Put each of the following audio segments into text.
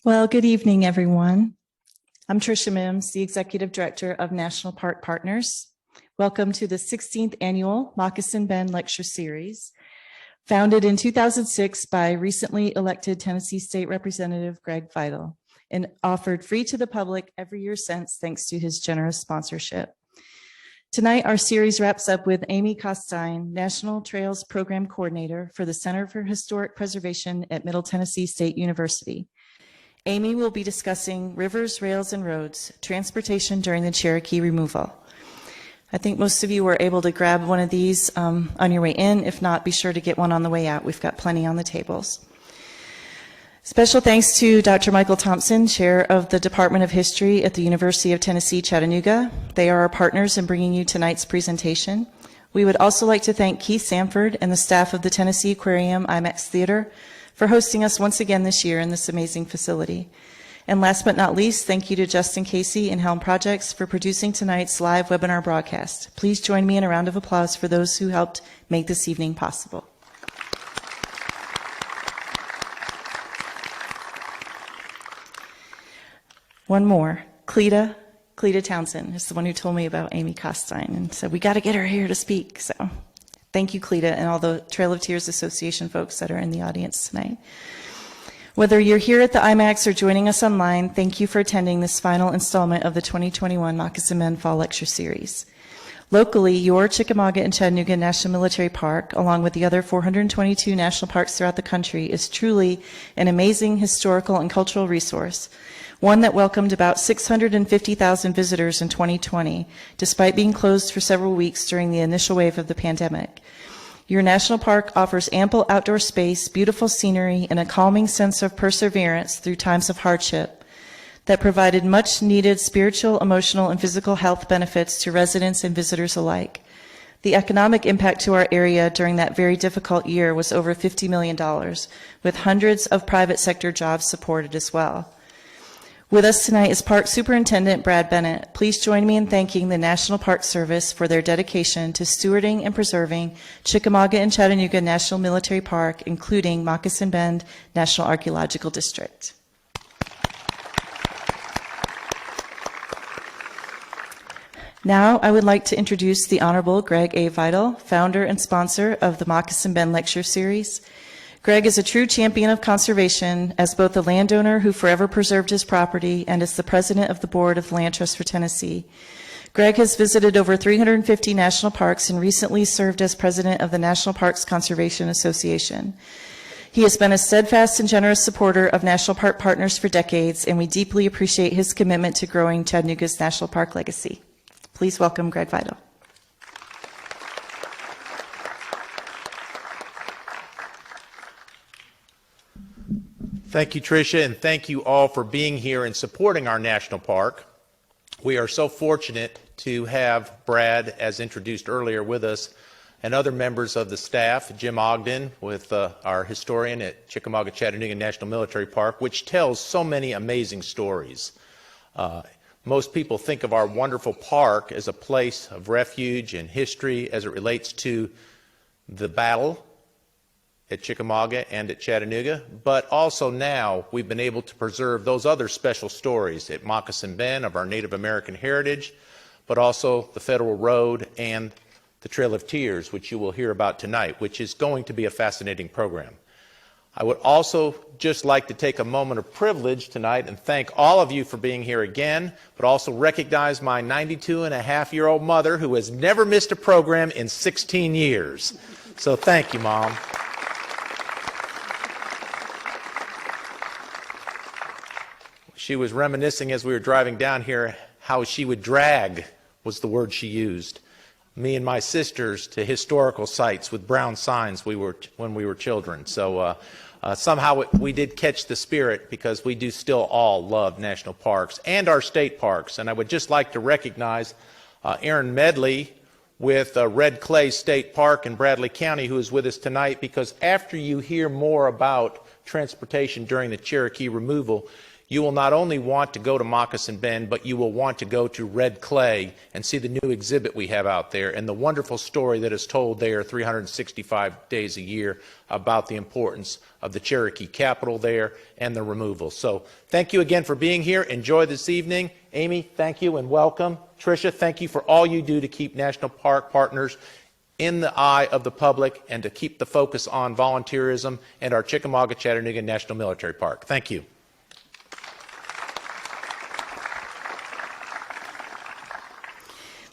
Well, good evening, everyone. I'm Tricia Mims, the Executive Director of National Park Partners. Welcome to the 16th Annual Moccasin Bend Lecture Series, founded in 2006 by recently elected Tennessee State Representative Greg Vital, and offered free to the public every year since, thanks to his generous sponsorship. Tonight, our series wraps up with Amy Kostine, National Trails Program Coordinator for the Center for Historic Preservation at Middle Tennessee State University. Amy will be discussing rivers, rails, and roads, transportation during the Cherokee removal. I think most of you were able to grab one of these on your way in. If not, be sure to get one on the way out. We've got plenty on the tables. Special thanks to Dr. Michael Thompson, Chair of the Department of History at the University of Tennessee, Chattanooga. They are our partners in bringing you tonight's presentation. We would also like to thank Keith Sanford and the staff of the Tennessee Aquarium IMAX Theater for hosting us once again this year in this amazing facility. And last but not least, thank you to Justin Casey and Helm Projects for producing tonight's live webinar broadcast. Please join me in a round of applause for those who helped make this evening possible. One more, Cleta Townsend is the one who told me about Amy Kostine, and so we got to get her here to speak. So thank you, Cleta, and all the Trail of Tears Association folks that are in the audience tonight. Whether you're here at the IMAX or joining us online, thank you for attending this final installment of the 2021 Moccasin Bend Fall Lecture Series. Locally, your Chickamauga and Chattanooga National Military Park, along with the other 422 national parks throughout the country, is truly an amazing historical and cultural resource, one that welcomed about 650,000 visitors in 2020, despite being closed for several weeks during the initial wave of the pandemic. Your national park offers ample outdoor space, beautiful scenery, and a calming sense of perseverance through times of hardship that provided much needed spiritual, emotional, and physical health benefits to residents and visitors alike. The economic impact to our area during that very difficult year was over $50 million, with hundreds of private sector jobs supported as well. With us tonight is Park Superintendent Brad Bennett. Please join me in thanking the National Park Service for their dedication to stewarding and preserving Chickamauga and Chattanooga National Military Park, including Moccasin Bend National Archaeological District. Now, I would like to introduce the Honorable Greg A. Vital, founder and sponsor of the Moccasin Bend Lecture Series. Greg is a true champion of conservation as both a landowner who forever preserved his property and as the president of the board of the Land Trust for Tennessee. Greg has visited over 350 national parks and recently served as president of the National Parks Conservation Association. He has been a steadfast and generous supporter of National Park Partners for decades, and we deeply appreciate his commitment to growing Chattanooga's national park legacy. Please welcome Greg Vital. Thank you, Tricia, and thank you all for being here and supporting our national park. We are so fortunate to have Brad, as introduced earlier, with us, and other members of the staff, Jim Ogden, with our historian at Chickamauga Chattanooga National Military Park, which tells so many amazing stories. Most people think of our wonderful park as a place of refuge and history as it relates to the battle at Chickamauga and at Chattanooga, but also now we've been able to preserve those other special stories at Moccasin Bend of our Native American heritage, but also the Federal Road and the Trail of Tears, which you will hear about tonight, which is going to be a fascinating program. I would also just like to take a moment of privilege tonight and thank all of you for being here again, but also recognize my 92-and-a-half-year-old mother who has never missed a program in 16 years. So thank you, Mom. She was reminiscing as we were driving down here how she would drag, was the word she used, me and my sisters to historical sites with brown signs when we were children. So somehow we did catch the spirit, because we do still all love national parks and our state parks. And I would just like to recognize Aaron Medley with Red Clay State Park in Bradley County, who is with us tonight, because after you hear more about transportation during the Cherokee removal, you will not only want to go to Moccasin Bend, but you will want to go to Red Clay and see the new exhibit we have out there and the wonderful story that is told there 365 days a year about the importance of the Cherokee capital there and the removal. So thank you again for being here. Enjoy this evening. Amy, thank you and welcome. Tricia, thank you for all you do to keep National Park Partners in the eye of the public and to keep the focus on volunteerism and our Chickamauga Chattanooga National Military Park. Thank you.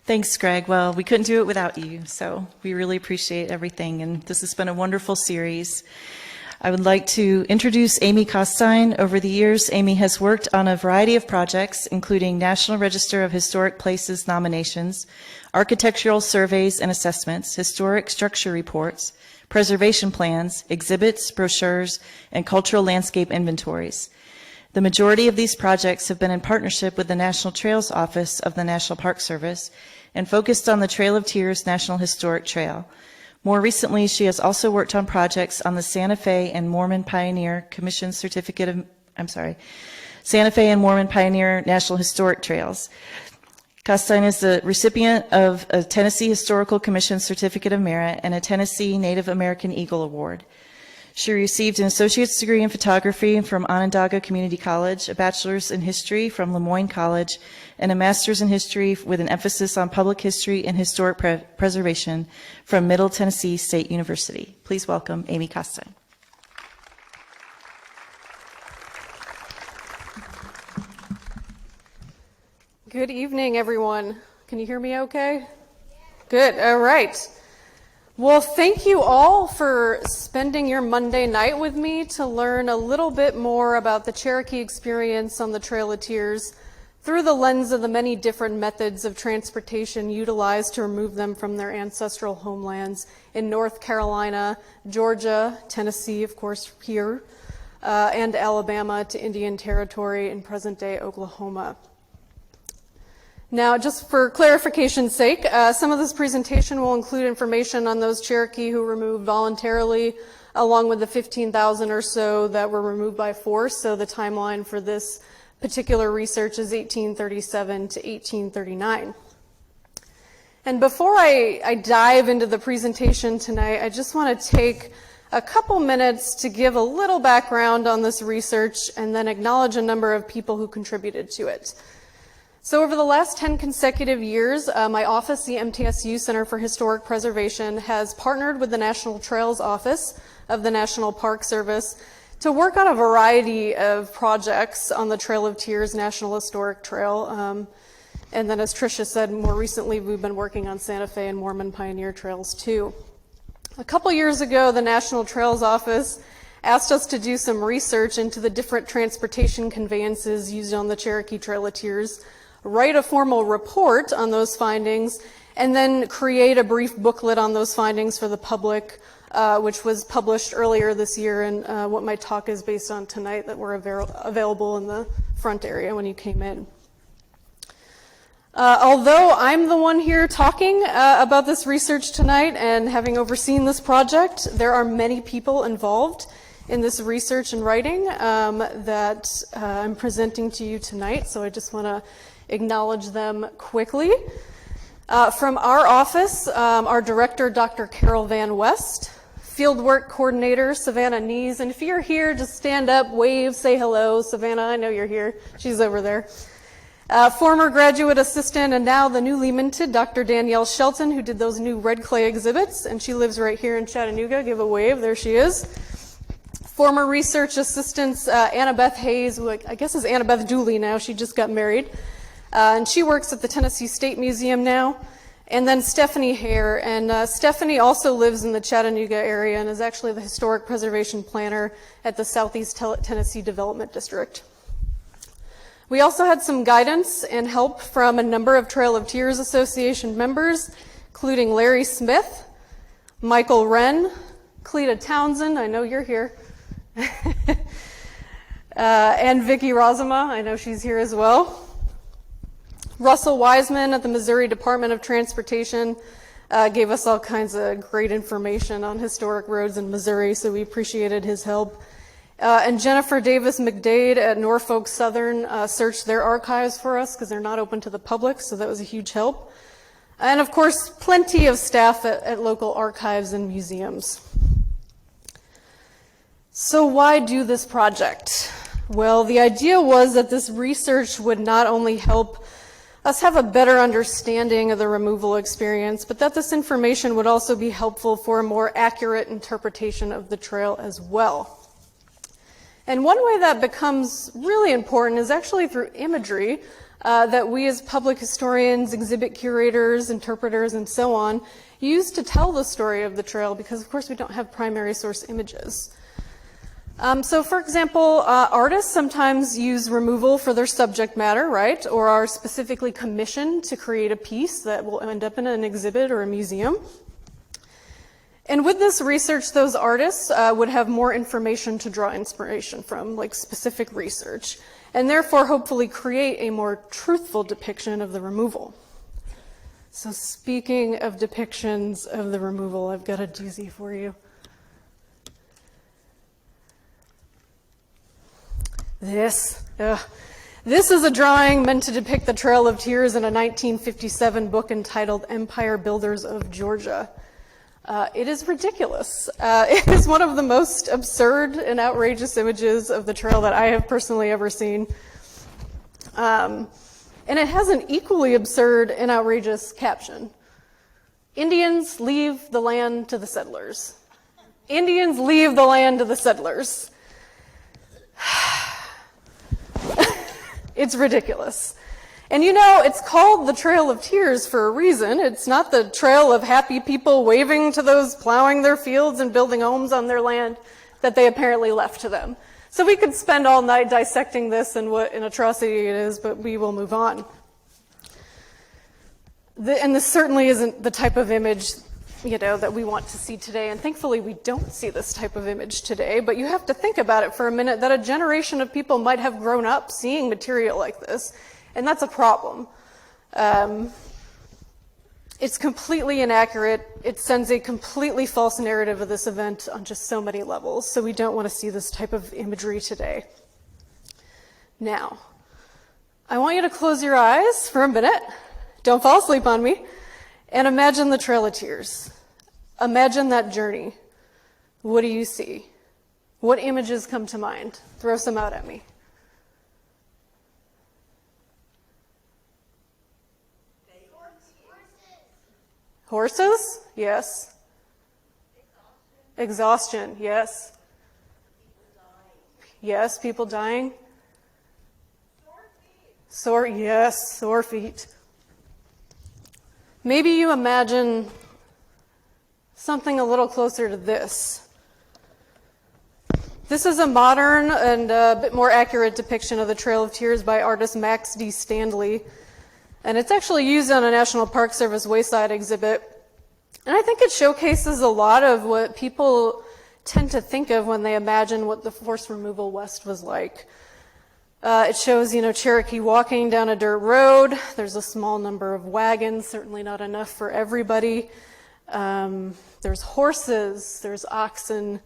Thanks, Greg. Well, we couldn't do it without you, so we really appreciate everything, and this has been a wonderful series. I would like to introduce Amy Kostine. Over the years, Amy has worked on a variety of projects, including National Register of Historic Places nominations, architectural surveys and assessments, historic structure reports, preservation plans, exhibits, brochures, and cultural landscape inventories. The majority of these projects have been in partnership with the National Trails Office of the National Park Service and focused on the Trail of Tears National Historic Trail. More recently, she has also worked on projects on the Santa Fe and Mormon Pioneer Commission Certificate of, Santa Fe and Mormon Pioneer National Historic Trails. Kostine is the recipient of a Tennessee Historical Commission Certificate of Merit and a Tennessee Native American Eagle Award. She received an associate's degree in photography from Onondaga Community College, a bachelor's in history from Lemoyne College, and a master's in history with an emphasis on public history and historic preservation from Middle Tennessee State University. Please welcome Amy Kostine. Good evening, everyone. Can you hear me okay? Good, all right. Well, thank you all for spending your Monday night with me to learn a little bit more about the Cherokee experience on the Trail of Tears through the lens of the many different methods of transportation utilized to remove them from their ancestral homelands in North Carolina, Georgia, Tennessee, of course, here, and Alabama to Indian Territory in present-day Oklahoma. Now, just for clarification's sake, some of this presentation will include information on those Cherokee who removed voluntarily, along with the 15,000 or so that were removed by force. So the timeline for this particular research is 1837 to 1839. And before I dive into the presentation tonight, I just want to take a couple minutes to give a little background on this research and then acknowledge a number of people who contributed to it. So over the last 10 consecutive years, my office, the MTSU Center for Historic Preservation, has partnered with the National Trails Office of the National Park Service to work on a variety of projects on the Trail of Tears National Historic Trail. And then as Tricia said, more recently we've been working on Santa Fe and Mormon Pioneer Trails too. A couple years ago, the National Trails Office asked us to do some research into the different transportation conveyances used on the Cherokee Trail of Tears, write a formal report on those findings, and then create a brief booklet on those findings for the public, which was published earlier this year, and what my talk is based on tonight that were available in the front area when you came in. Although I'm the one here talking about this research tonight and having overseen this project, there are many people involved in this research and writing that I'm presenting to you tonight, so I just want to acknowledge them quickly. From our office, our director, Dr. Carol Van West, fieldwork coordinator, Savannah Nees, and if you're here, just stand up, wave, say hello. Savannah, I know you're here. She's over there. Former graduate assistant and now the newly minted Dr. Danielle Shelton, who did those new red clay exhibits, and she lives right here in Chattanooga. Give a wave, there she is. Former research assistants, Annabeth Hayes, who I guess is Annabeth Dooley now, she just got married. And she works at the Tennessee State Museum now. And then Stephanie Hare, and Stephanie also lives in the Chattanooga area and is actually the historic preservation planner at the Southeast Tennessee Development District. We also had some guidance and help from a number of Trail of Tears Association members, including Larry Smith, Michael Wren, Cleta Townsend, I know you're here, and Vicki Rozema, I know she's here as well. Russell Wiseman at the Missouri Department of Transportation gave us all kinds of great information on historic roads in Missouri, so we appreciated his help. And Jennifer Davis McDade at Norfolk Southern searched their archives for us because they're not open to the public, so that was a huge help. And of course, plenty of staff at local archives and museums. So why do this project? Well, the idea was that this research would not only help us have a better understanding of the removal experience, but that this information would also be helpful for a more accurate interpretation of the trail as well. And one way that becomes really important is actually through imagery that we as public historians, exhibit curators, interpreters, and so on use to tell the story of the trail, because of course we don't have primary source images. So for example, artists sometimes use removal for their subject matter, right? Or are specifically commissioned to create a piece that will end up in an exhibit or a museum. And with this research, those artists would have more information to draw inspiration from, like specific research, and therefore hopefully create a more truthful depiction of the removal. So speaking of depictions of the removal, I've got a doozy for you. This is a drawing meant to depict the Trail of Tears in a 1957 book entitled Empire Builders of Georgia. It is ridiculous. It is one of the most absurd and outrageous images of the trail that I have personally ever seen. And it has an equally absurd and outrageous caption. Indians leave the land to the settlers. Indians leave the land to the settlers. It's ridiculous. And you know, it's called the Trail of Tears for a reason. It's not the trail of happy people waving to those plowing their fields and building homes on their land that they apparently left to them. So we could spend all night dissecting this and what an atrocity it is, but we will move on. And this certainly isn't the type of image, you know, that we want to see today. And thankfully, we don't see this type of image today. But you have to think about it for a minute, that a generation of people might have grown up seeing material like this. And that's a problem. It's completely inaccurate. It sends a completely false narrative of this event on just so many levels. So we don't want to see this type of imagery today. Now, I want you to close your eyes for a minute. Don't fall asleep on me. And imagine the Trail of Tears. Imagine that journey. What do you see? What images come to mind? Throw some out at me. Horses? Yes. Exhaustion? Yes. Yes, people dying. Sore feet. Maybe you imagine something a little closer to this. This is a modern and a bit more accurate depiction of the Trail of Tears by artist Max D. Stanley. And it's actually used on a National Park Service wayside exhibit. And I think it showcases a lot of what people tend to think of when they imagine what the forced removal west was like. It shows, you know, Cherokee walking down a dirt road. There's a small number of wagons, certainly not enough for everybody. There's horses, there's oxen.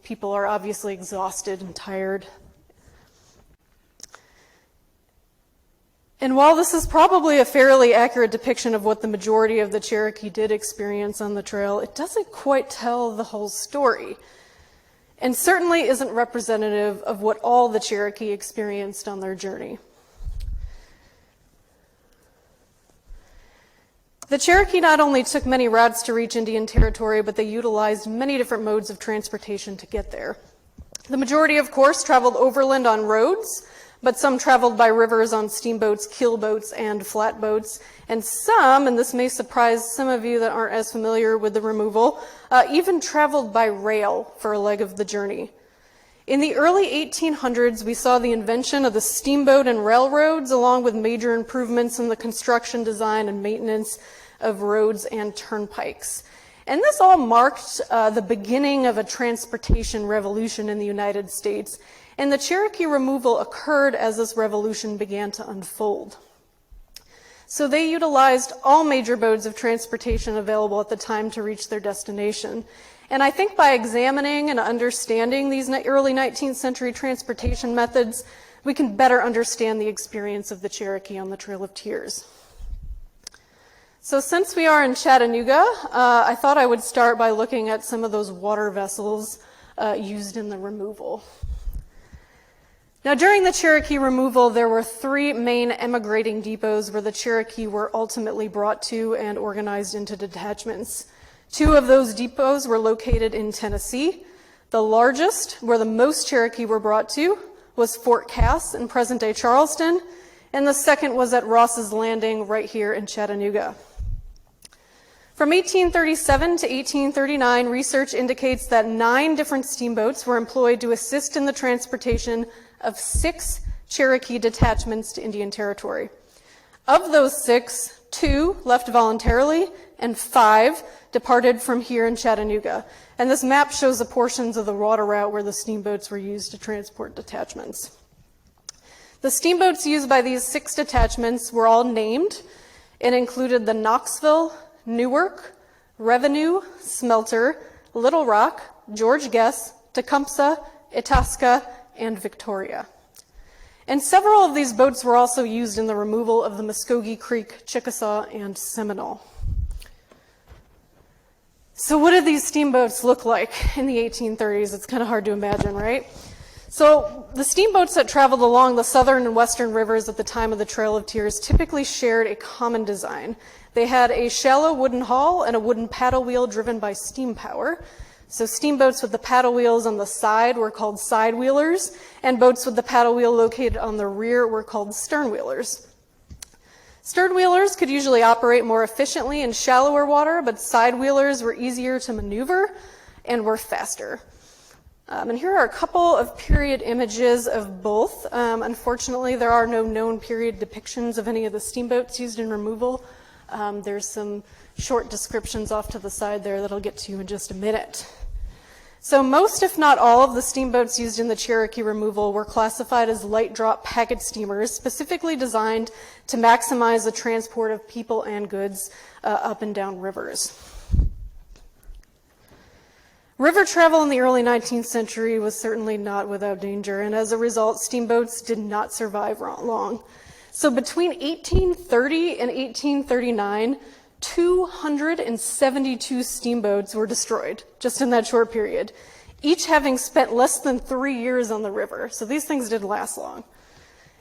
People are obviously exhausted and tired. And while this is probably a fairly accurate depiction of what the majority of the Cherokee did experience on the trail, it doesn't quite tell the whole story, and certainly isn't representative of what all the Cherokee experienced on their journey. The Cherokee not only took many routes to reach Indian territory, but they utilized many different modes of transportation to get there. The majority, of course, traveled overland on roads, but some traveled by rivers on steamboats, keel boats, and flatboats. And some, and this may surprise some of you that aren't as familiar with the removal, even traveled by rail for a leg of the journey. In the early 1800s, we saw the invention of the steamboat and railroads, along with major improvements in the construction, design, and maintenance of roads and turnpikes. And this all marked the beginning of a transportation revolution in the United States. And the Cherokee removal occurred as this revolution began to unfold. So they utilized all major modes of transportation available at the time to reach their destination. And I think by examining and understanding these early 19th century transportation methods, we can better understand the experience of the Cherokee on the Trail of Tears. So since we are in Chattanooga, I thought I would start by looking at some of those water vessels used in the removal. Now, during the Cherokee removal, there were 3 main emigrating depots where the Cherokee were ultimately brought to and organized into detachments. 2 of those depots were located in Tennessee. The largest, where the most Cherokee were brought to, was Fort Cass in present-day Charleston, and the second was at Ross's Landing right here in Chattanooga. From 1837 to 1839, research indicates that 9 different steamboats were employed to assist in the transportation of 6 Cherokee detachments to Indian Territory. Of those 6, 2 left voluntarily and 5 departed from here in Chattanooga. And this map shows the portions of the water route where the steamboats were used to transport detachments. The steamboats used by these 6 detachments were all named and included the Knoxville, Newark, Revenue, Smelter, Little Rock, George Guess, Tecumseh, Itasca, and Victoria. And several of these boats were also used in the removal of the Muskogee Creek, Chickasaw, and Seminole. So what did these steamboats look like in the 1830s? It's kind of hard to imagine, right? So the steamboats that traveled along the southern and western rivers at the time of the Trail of Tears typically shared a common design. They had a shallow wooden hull and a wooden paddle wheel driven by steam power. So steamboats with the paddle wheels on the side were called side wheelers, and boats with the paddle wheel located on the rear were called stern wheelers. Stern wheelers could usually operate more efficiently in shallower water, but side wheelers were easier to maneuver and were faster. And here are a couple of period images of both. Unfortunately, there are no known period depictions of any of the steamboats used in removal. There's some short descriptions off to the side there that I'll get to in just a minute. So most, if not all, of the steamboats used in the Cherokee removal were classified as light drop packet steamers, specifically designed to maximize the transport of people and goods up and down rivers. River travel in the early 19th century was certainly not without danger, and as a result, steamboats did not survive long. So between 1830 and 1839, 272 steamboats were destroyed just in that short period, each having spent less than 3 years on the river. So these things didn't last long.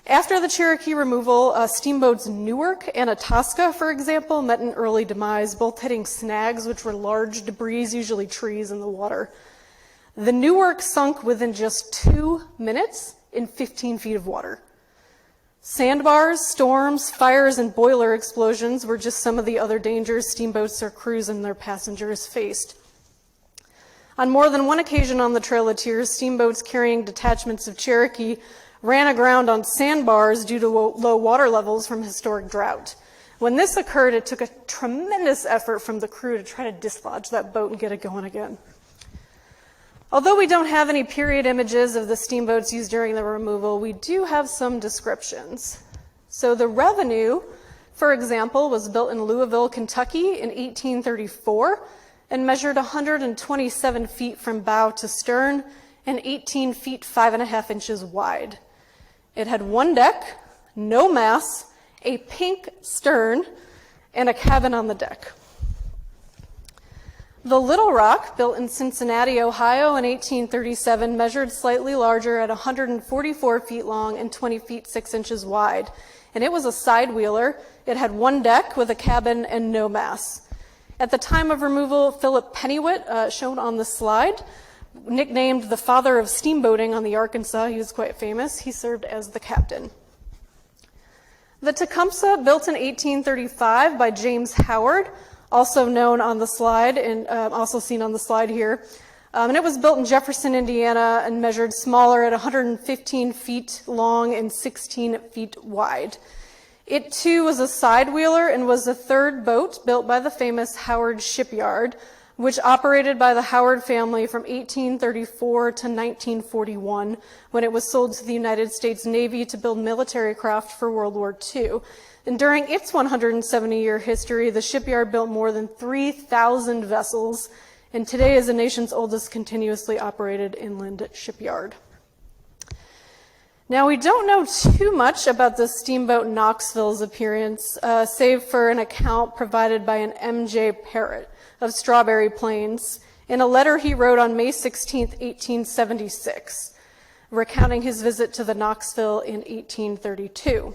After the Cherokee removal, steamboats Newark and Itasca, for example, met an early demise, both hitting snags, which were large debris, usually trees, in the water. The Newark sunk within just 2 minutes in 15 feet of water. Sandbars, storms, fires, and boiler explosions were just some of the other dangers steamboats or crews and their passengers faced. On more than one occasion on the Trail of Tears, steamboats carrying detachments of Cherokee ran aground on sandbars due to low water levels from historic drought. When this occurred, it took a tremendous effort from the crew to try to dislodge that boat and get it going again. Although we don't have any period images of the steamboats used during the removal, we do have some descriptions. So the Revenue, for example, was built in Louisville, Kentucky in 1834 and measured 127 feet from bow to stern and 18 feet 5.5 inches wide. It had 1 deck, no mast, a pink stern, and a cabin on the deck. The Little Rock, built in Cincinnati, Ohio in 1837, measured slightly larger at 144 feet long and 20 feet 6 inches wide. And it was a side wheeler. It had 1 deck with a cabin and no mast. At the time of removal, Philip Pennywitt, shown on the slide, nicknamed the father of steamboating on the Arkansas, he was quite famous, he served as the captain. The Tecumseh, built in 1835 by James Howard, also known on the slide and also seen on the slide here. And it was built in Jefferson, Indiana and measured smaller at 115 feet long and 16 feet wide. It too was a side wheeler and was the 3rd boat built by the famous Howard Shipyard, which operated by the Howard family from 1834 to 1941, when it was sold to the United States Navy to build military craft for World War II. And during its 170-year history, the shipyard built more than 3,000 vessels and today is the nation's oldest continuously operated inland shipyard. Now, we don't know too much about the steamboat Knoxville's appearance, save for an account provided by an M.J. Parrott of Strawberry Plains in a letter he wrote on May 16, 1876, recounting his visit to the Knoxville in 1832.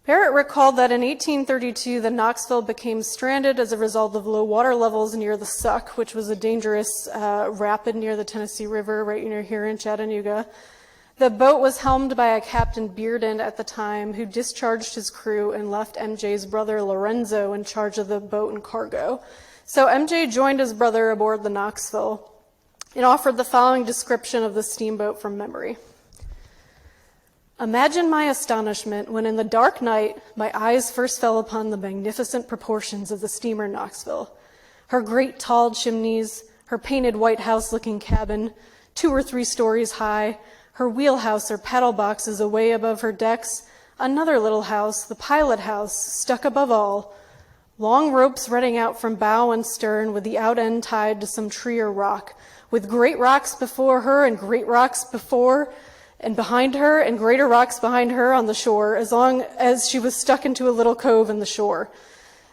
Parrott recalled that in 1832, the Knoxville became stranded as a result of low water levels near the Suck, which was a dangerous rapid near the Tennessee River right near here in Chattanooga. The boat was helmed by a Captain Bearden at the time, who discharged his crew and left MJ's brother Lorenzo in charge of the boat and cargo. So MJ joined his brother aboard the Knoxville and offered the following description of the steamboat from memory. Imagine my astonishment when in the dark night my eyes first fell upon the magnificent proportions of the steamer Knoxville. Her great tall chimneys, her painted white house-looking cabin, 2 or 3 stories high, her wheelhouse or paddle boxes away above her decks, another little house, the pilot house, stuck above all, long ropes running out from bow and stern with the out end tied to some tree or rock, with great rocks before her and great rocks before and behind her and greater rocks behind her on the shore, as long as she was stuck into a little cove in the shore.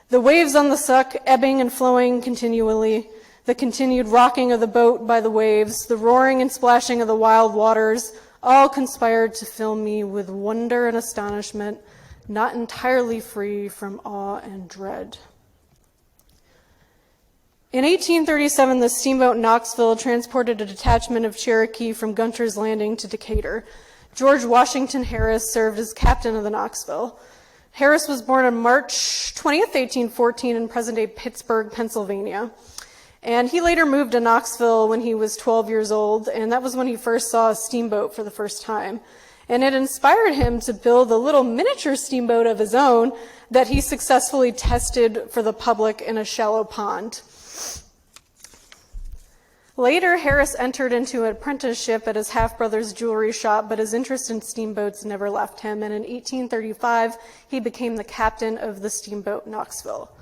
The waves on the Suck ebbing and flowing continually, the continued rocking of the boat by the waves, the roaring and splashing of the wild waters, all conspired to fill me with wonder and astonishment, not entirely free from awe and dread. In 1837, the steamboat Knoxville transported a detachment of Cherokee from Gunter's Landing to Decatur. George Washington Harris served as captain of the Knoxville. Harris was born on March 20th, 1814 in present-day Pittsburgh, Pennsylvania. And he later moved to Knoxville when he was 12 years old, and that was when he first saw a steamboat for the first time. And it inspired him to build a little miniature steamboat of his own that he successfully tested for the public in a shallow pond. Later, Harris entered into an apprenticeship at his half-brother's jewelry shop, but his interest in steamboats never left him, and in 1835, he became the captain of the steamboat Knoxville.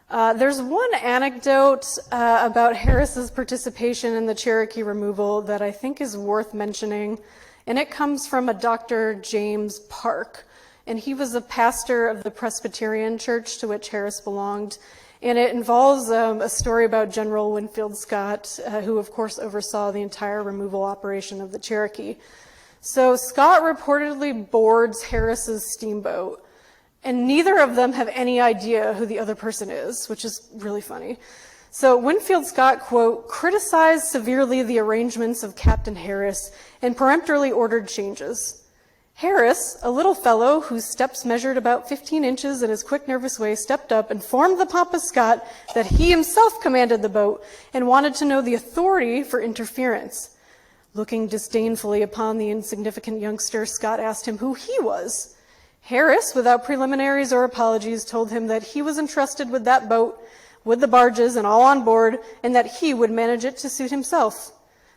There's one anecdote about Harris's participation in the Cherokee removal that I think is worth mentioning, and it comes from a Dr. James Park, and he was a pastor of the Presbyterian church to which Harris belonged, and it involves a story about General Winfield Scott, who of course oversaw the entire removal operation of the Cherokee. So Scott reportedly boards Harris's steamboat, and neither of them have any idea who the other person is, which is really funny. So Winfield Scott, quote, criticized severely the arrangements of Captain Harris and peremptorily ordered changes. Harris, a little fellow whose steps measured about 15 inches in his quick, nervous way, stepped up, informed the pompous Scott that he himself commanded the boat and wanted to know the authority for interference. Looking disdainfully upon the insignificant youngster, Scott asked him who he was. Harris, without preliminaries or apologies, told him that he was entrusted with that boat, with the barges and all on board, and that he would manage it to suit himself.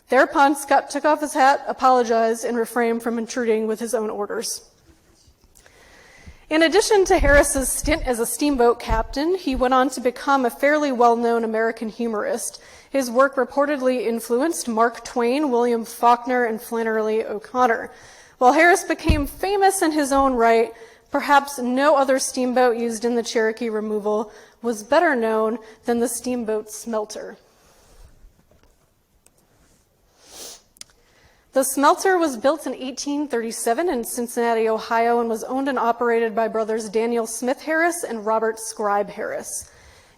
Thereupon, Scott took off his hat, apologized, and refrained from intruding with his own orders. In addition to Harris's stint as a steamboat captain, he went on to become a fairly well-known American humorist. His work reportedly influenced Mark Twain, William Faulkner, and Flannery O'Connor. While Harris became famous in his own right, perhaps no other steamboat used in the Cherokee removal was better known than the Steamboat Smelter. The Smelter was built in 1837 in Cincinnati, Ohio, and was owned and operated by brothers Daniel Smith Harris and Robert Scribe Harris.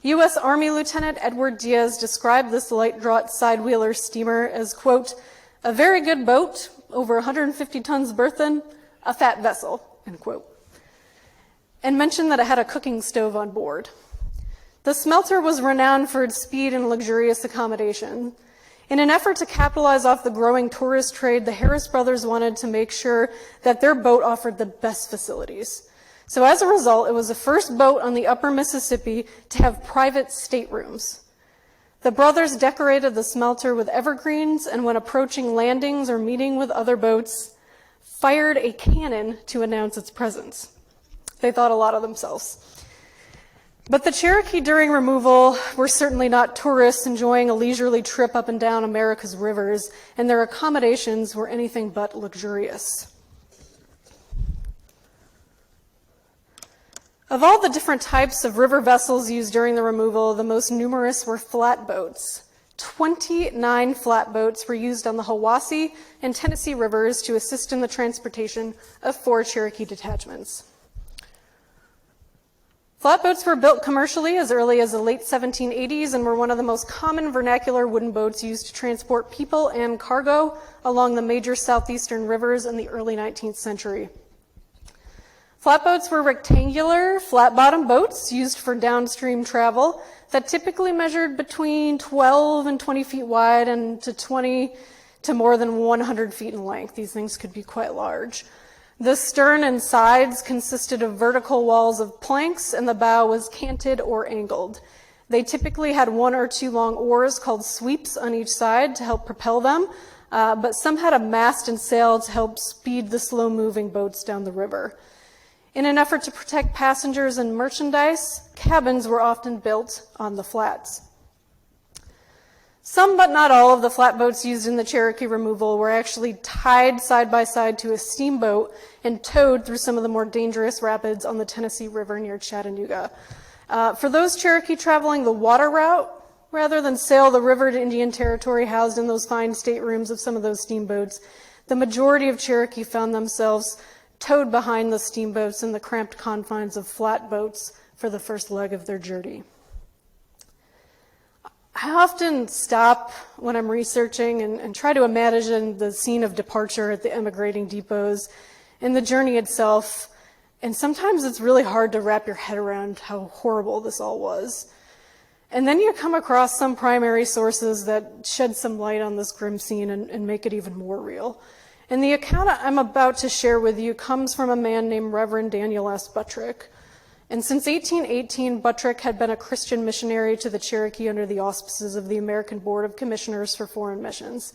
U.S. Army Lieutenant Edward Diaz described this light-draught side-wheeler steamer as, quote, a very good boat, over 150 tons burthen, a fat vessel, end quote, and mentioned that it had a cooking stove on board. The Smelter was renowned for its speed and luxurious accommodation. In an effort to capitalize off the growing tourist trade, the Harris brothers wanted to make sure that their boat offered the best facilities. So as a result, it was the first boat on the upper Mississippi to have private staterooms. The brothers decorated the Smelter with evergreens, and when approaching landings or meeting with other boats, fired a cannon to announce its presence. They thought a lot of themselves. But the Cherokee during removal were certainly not tourists enjoying a leisurely trip up and down America's rivers, and their accommodations were anything but luxurious. Of all the different types of river vessels used during the removal, the most numerous were flatboats. 29 flatboats were used on the Hiwassee and Tennessee rivers to assist in the transportation of 4 Cherokee detachments. Flatboats were built commercially as early as the late 1780s and were one of the most common vernacular wooden boats used to transport people and cargo along the major southeastern rivers in the early 19th century. Flatboats were rectangular, flat-bottom boats used for downstream travel that typically measured between 12 and 20 feet wide and to 20 to more than 100 feet in length. These things could be quite large. The stern and sides consisted of vertical walls of planks, and the bow was canted or angled. They typically had 1 or 2 long oars called sweeps on each side to help propel them, but some had a mast and sail to help speed the slow-moving boats down the river. In an effort to protect passengers and merchandise, cabins were often built on the flats. Some, but not all, of the flatboats used in the Cherokee removal were actually tied side by side to a steamboat and towed through some of the more dangerous rapids on the Tennessee River near Chattanooga. For those Cherokee traveling the water route, rather than sail the river to Indian Territory housed in those fine staterooms of some of those steamboats, the majority of Cherokee found themselves towed behind the steamboats in the cramped confines of flatboats for the first leg of their journey. I often stop when I'm researching and try to imagine the scene of departure at the emigrating depots and the journey itself, and sometimes it's really hard to wrap your head around how horrible this all was. And then you come across some primary sources that shed some light on this grim scene and make it even more real. And the account I'm about to share with you comes from a man named Reverend Daniel S. Buttrick. And since 1818, Buttrick had been a Christian missionary to the Cherokee under the auspices of the American Board of Commissioners for Foreign Missions.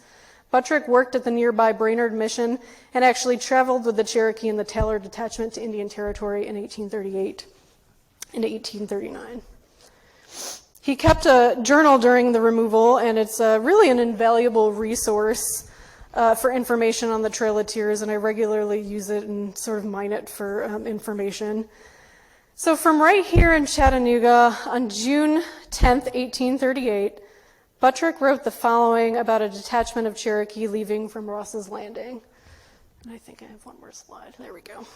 Buttrick worked at the nearby Brainerd Mission and actually traveled with the Cherokee and the Taylor Detachment to Indian Territory in 1838 and 1839. He kept a journal during the removal, and it's really an invaluable resource for information on the Trail of Tears, and I regularly use it and sort of mine it for information. So from right here in Chattanooga, on June 10th, 1838, Buttrick wrote the following about a detachment of Cherokee leaving from Ross's Landing. And I think I have one more slide. There we go.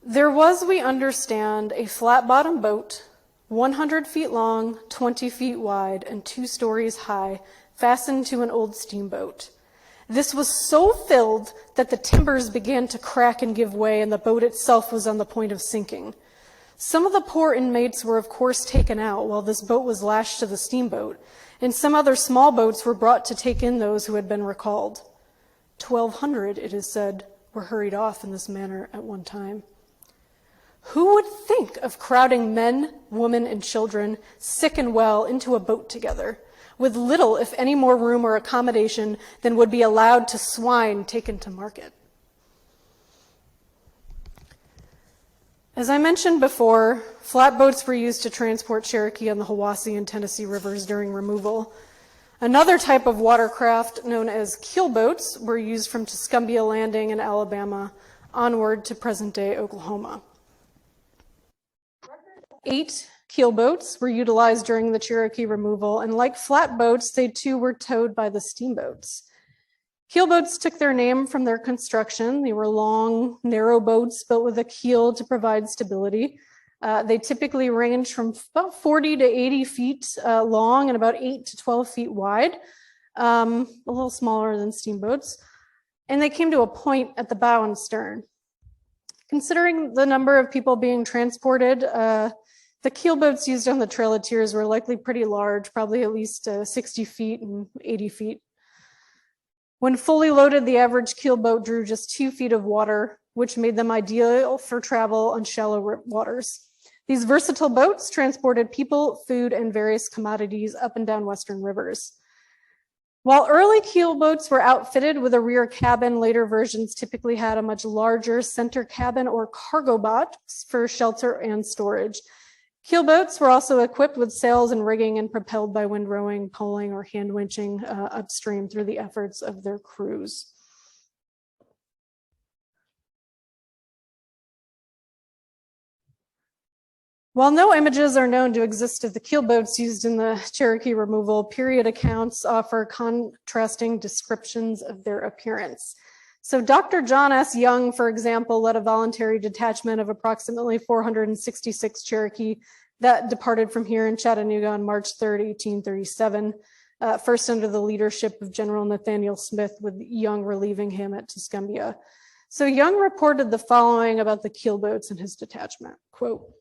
There was, we understand, a flat-bottom boat, 100 feet long, 20 feet wide, and 2 stories high, fastened to an old steamboat. This was so filled that the timbers began to crack and give way, and the boat itself was on the point of sinking. Some of the poor inmates were, of course, taken out while this boat was lashed to the steamboat, and some other small boats were brought to take in those who had been recalled. 1,200, it is said, were hurried off in this manner at one time. Who would think of crowding men, women, and children, sick and well, into a boat together, with little, if any, more room or accommodation than would be allowed to swine taken to market? As I mentioned before, flatboats were used to transport Cherokee on the Hiwassee and Tennessee rivers during removal. Another type of watercraft, known as keel boats, were used from Tuscumbia Landing in Alabama onward to present-day Oklahoma. 8 keel boats were utilized during the Cherokee removal, and like flatboats, they too were towed by the steamboats. Keel boats took their name from their construction. They were long, narrow boats built with a keel to provide stability. They typically ranged from about 40 to 80 feet long and about 8 to 12 feet wide, a little smaller than steamboats. And they came to a point at the bow and stern. Considering the number of people being transported, the keel boats used on the Trail of Tears were likely pretty large, probably at least 60 feet and 80 feet. When fully loaded, the average keel boat drew just 2 feet of water, which made them ideal for travel on shallow waters. These versatile boats transported people, food, and various commodities up and down western rivers. While early keel boats were outfitted with a rear cabin, later versions typically had a much larger center cabin or cargo box for shelter and storage. Keel boats were also equipped with sails and rigging and propelled by wind rowing, poling, or hand winching upstream through the efforts of their crews. While no images are known to exist of the keel boats used in the Cherokee removal, period accounts offer contrasting descriptions of their appearance. So Dr. John S. Young, for example, led a voluntary detachment of approximately 466 Cherokee that departed from here in Chattanooga on March 3, 1837, first under the leadership of General Nathaniel Smith, with Young relieving him at Tuscumbia. So Young reported the following about the keel boats in his detachment, quote,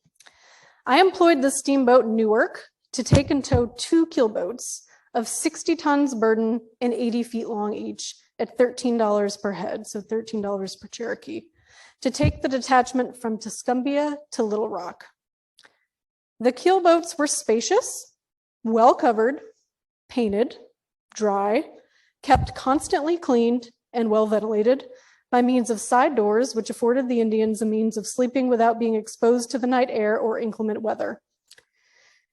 "I employed the steamboat Newark to take and tow 2 keel boats of 60 tons burden and 80 feet long each at $13 per head, so $13 per Cherokee, to take the detachment from Tuscumbia to Little Rock. The keel boats were spacious, well covered, painted, dry, kept constantly cleaned, and well ventilated by means of side doors, which afforded the Indians a means of sleeping without being exposed to the night air or inclement weather.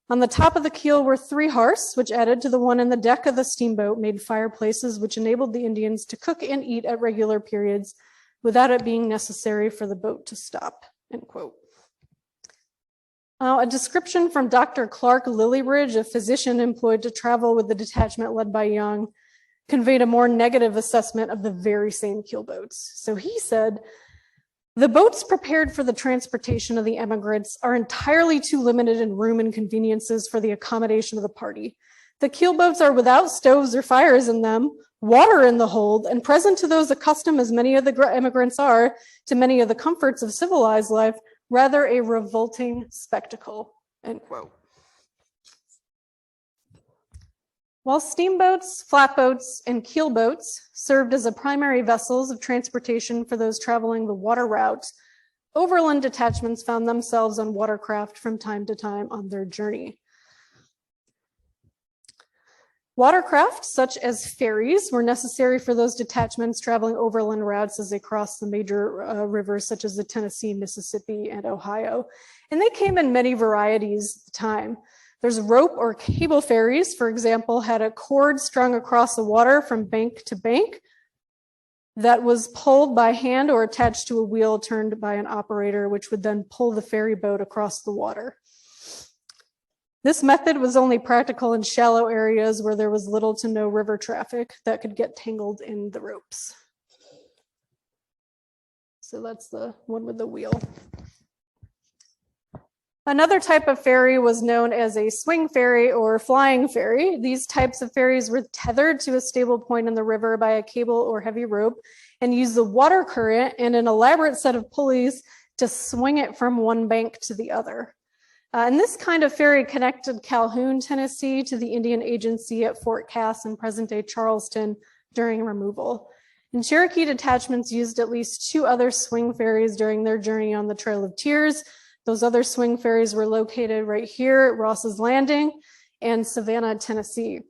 On the top of the keel were 3 hearths, which added to the one in the deck of the steamboat, made fireplaces which enabled the Indians to cook and eat at regular periods without it being necessary for the boat to stop," end quote. A description from Dr. Clark Lillybridge, a physician employed to travel with the detachment led by Young, conveyed a more negative assessment of the very same keel boats. So he said, "The boats prepared for the transportation of the emigrants are entirely too limited in room and conveniences for the accommodation of the party. The keel boats are without stoves or fires in them, water in the hold, and present to those accustomed, as many of the emigrants are, to many of the comforts of civilized life, rather a revolting spectacle," end quote. While steamboats, flatboats, and keel boats served as the primary vessels of transportation for those traveling the water route, overland detachments found themselves on watercraft from time to time on their journey. Watercraft, such as ferries, were necessary for those detachments traveling overland routes as they crossed the major rivers such as the Tennessee, Mississippi, and Ohio. And they came in many varieties at the time. There's rope or cable ferries, for example, had a cord strung across the water from bank to bank that was pulled by hand or attached to a wheel turned by an operator, which would then pull the ferry boat across the water. This method was only practical in shallow areas where there was little to no river traffic that could get tangled in the ropes. So that's the one with the wheel. Another type of ferry was known as a swing ferry or flying ferry. These types of ferries were tethered to a stable point in the river by a cable or heavy rope and used the water current and an elaborate set of pulleys to swing it from one bank to the other. And this kind of ferry connected Calhoun, Tennessee to the Indian Agency at Fort Cass in present-day Charleston during removal. And Cherokee detachments used at least 2 other swing ferries during their journey on the Trail of Tears. Those other swing ferries were located right here at Ross's Landing and Savannah, Tennessee.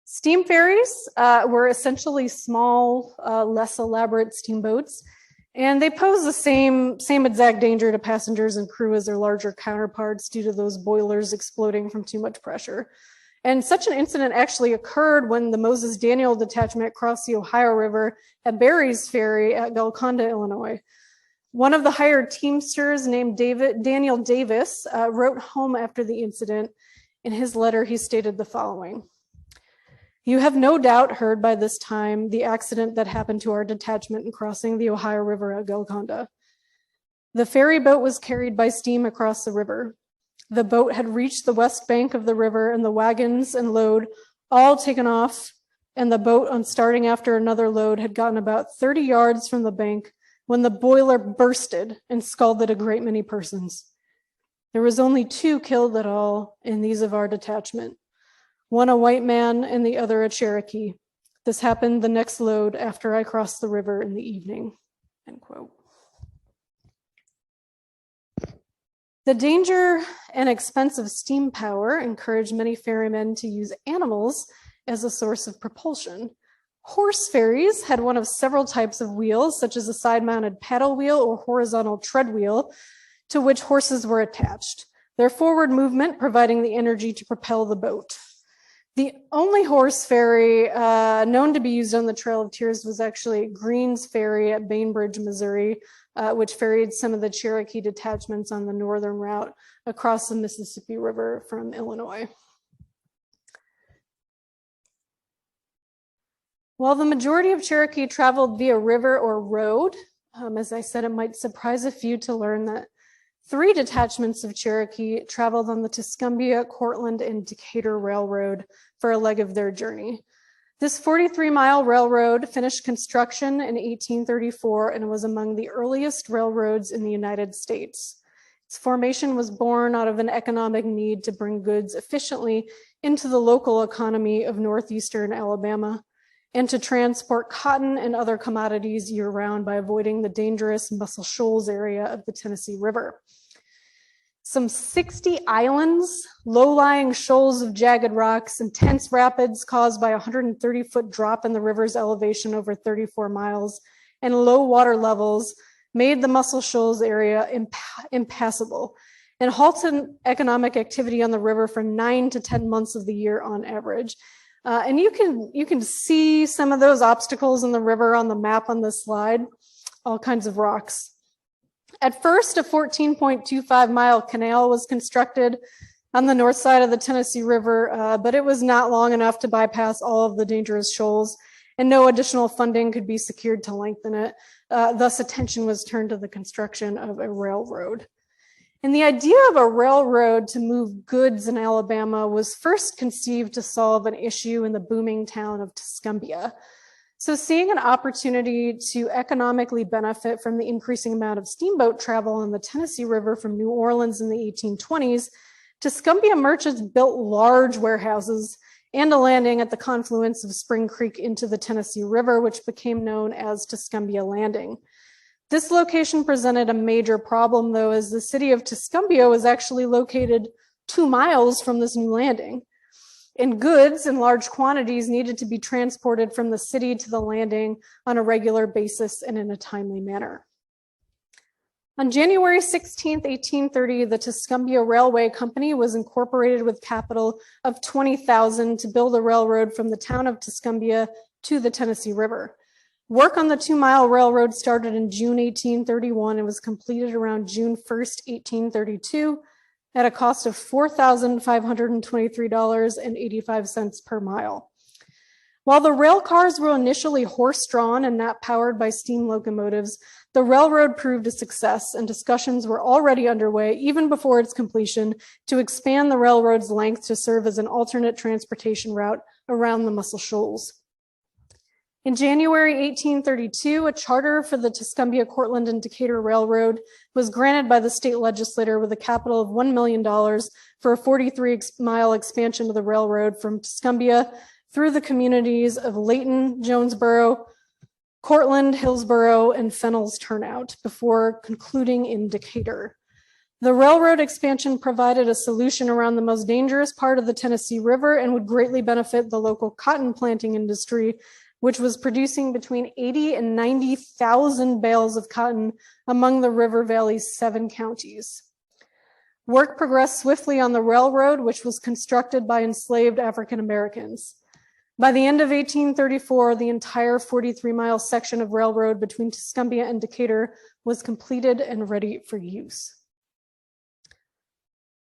Steam ferries were essentially small, less elaborate steamboats, and they pose the same exact danger to passengers and crew as their larger counterparts due to those boilers exploding from too much pressure. And such an incident actually occurred when the Moses Daniel detachment crossed the Ohio River at Berry's Ferry at Golconda, Illinois. One of the hired teamsters named Daniel Davis wrote home after the incident. In his letter, he stated the following: "You have no doubt heard by this time the accident that happened to our detachment in crossing the Ohio River at Golconda. The ferry boat was carried by steam across the river. The boat had reached the west bank of the river and the wagons and load all taken off, and the boat, on starting after another load, had gotten about 30 yards from the bank when the boiler bursted and scalded a great many persons. There was only 2 killed at all, and these of our detachment. One a white man and the other a Cherokee. This happened the next load after I crossed the river in the evening," end quote. The danger and expense of steam power encouraged many ferrymen to use animals as a source of propulsion. Horse ferries had one of several types of wheels, such as a side-mounted paddle wheel or horizontal tread wheel, to which horses were attached, their forward movement providing the energy to propel the boat. The only horse ferry known to be used on the Trail of Tears was actually Green's Ferry at Bainbridge, Missouri, which ferried some of the Cherokee detachments on the northern route across the Mississippi River from Illinois. While the majority of Cherokee traveled via river or road, as I said, it might surprise a few to learn that 3 detachments of Cherokee traveled on the Tuscumbia, Courtland, and Decatur Railroad for a leg of their journey. This 43-mile railroad finished construction in 1834 and was among the earliest railroads in the United States. Its formation was born out of an economic need to bring goods efficiently into the local economy of northeastern Alabama and to transport cotton and other commodities year-round by avoiding the dangerous Muscle Shoals area of the Tennessee River. Some 60 islands, low-lying shoals of jagged rocks, intense rapids caused by a 130-foot drop in the river's elevation over 34 miles, and low water levels made the Muscle Shoals area impassable and halted economic activity on the river for 9 to 10 months of the year on average. And you can see some of those obstacles in the river on the map on this slide, all kinds of rocks. At first, a 14.25-mile canal was constructed on the north side of the Tennessee River, but it was not long enough to bypass all of the dangerous shoals, and no additional funding could be secured to lengthen it. Thus, attention was turned to the construction of a railroad. And the idea of a railroad to move goods in Alabama was first conceived to solve an issue in the booming town of Tuscumbia. So seeing an opportunity to economically benefit from the increasing amount of steamboat travel on the Tennessee River from New Orleans in the 1820s, Tuscumbia merchants built large warehouses and a landing at the confluence of Spring Creek into the Tennessee River, which became known as Tuscumbia Landing. This location presented a major problem, though, as the city of Tuscumbia was actually located 2 miles from this new landing. And goods in large quantities needed to be transported from the city to the landing on a regular basis and in a timely manner. On January 16, 1830, the Tuscumbia Railway Company was incorporated with capital of $20,000 to build a railroad from the town of Tuscumbia to the Tennessee River. Work on the 2-mile railroad started in June 1831 and was completed around June 1st, 1832, at a cost of $4,523.85 per mile. While the rail cars were initially horse-drawn and not powered by steam locomotives, the railroad proved a success, and discussions were already underway, even before its completion, to expand the railroad's length to serve as an alternate transportation route around the Muscle Shoals. In January 1832, a charter for the Tuscumbia, Courtland, and Decatur Railroad was granted by the state legislature with a capital of $1 million for a 43-mile expansion of the railroad from Tuscumbia through the communities of Layton, Jonesboro, Courtland, Hillsboro, and Fennel's Turnout before concluding in Decatur. The railroad expansion provided a solution around the most dangerous part of the Tennessee River and would greatly benefit the local cotton planting industry, which was producing between 80 and 90,000 bales of cotton among the River Valley's 7 counties. Work progressed swiftly on the railroad, which was constructed by enslaved African Americans. By the end of 1834, the entire 43-mile section of railroad between Tuscumbia and Decatur was completed and ready for use.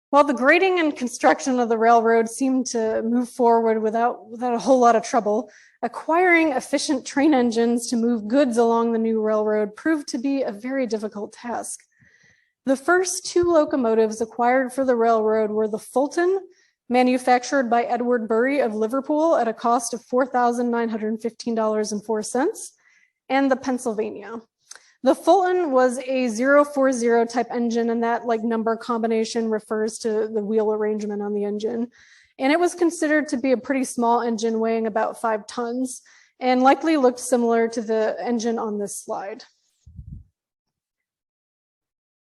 While the grading and construction of the railroad seemed to move forward without a whole lot of trouble, acquiring efficient train engines to move goods along the new railroad proved to be a very difficult task. The first 2 locomotives acquired for the railroad were the Fulton, manufactured by Edward Bury of Liverpool at a cost of $4,915.04, and the Pennsylvania. The Fulton was a 040 type engine, and that number combination refers to the wheel arrangement on the engine. And it was considered to be a pretty small engine weighing about 5 tons and likely looked similar to the engine on this slide.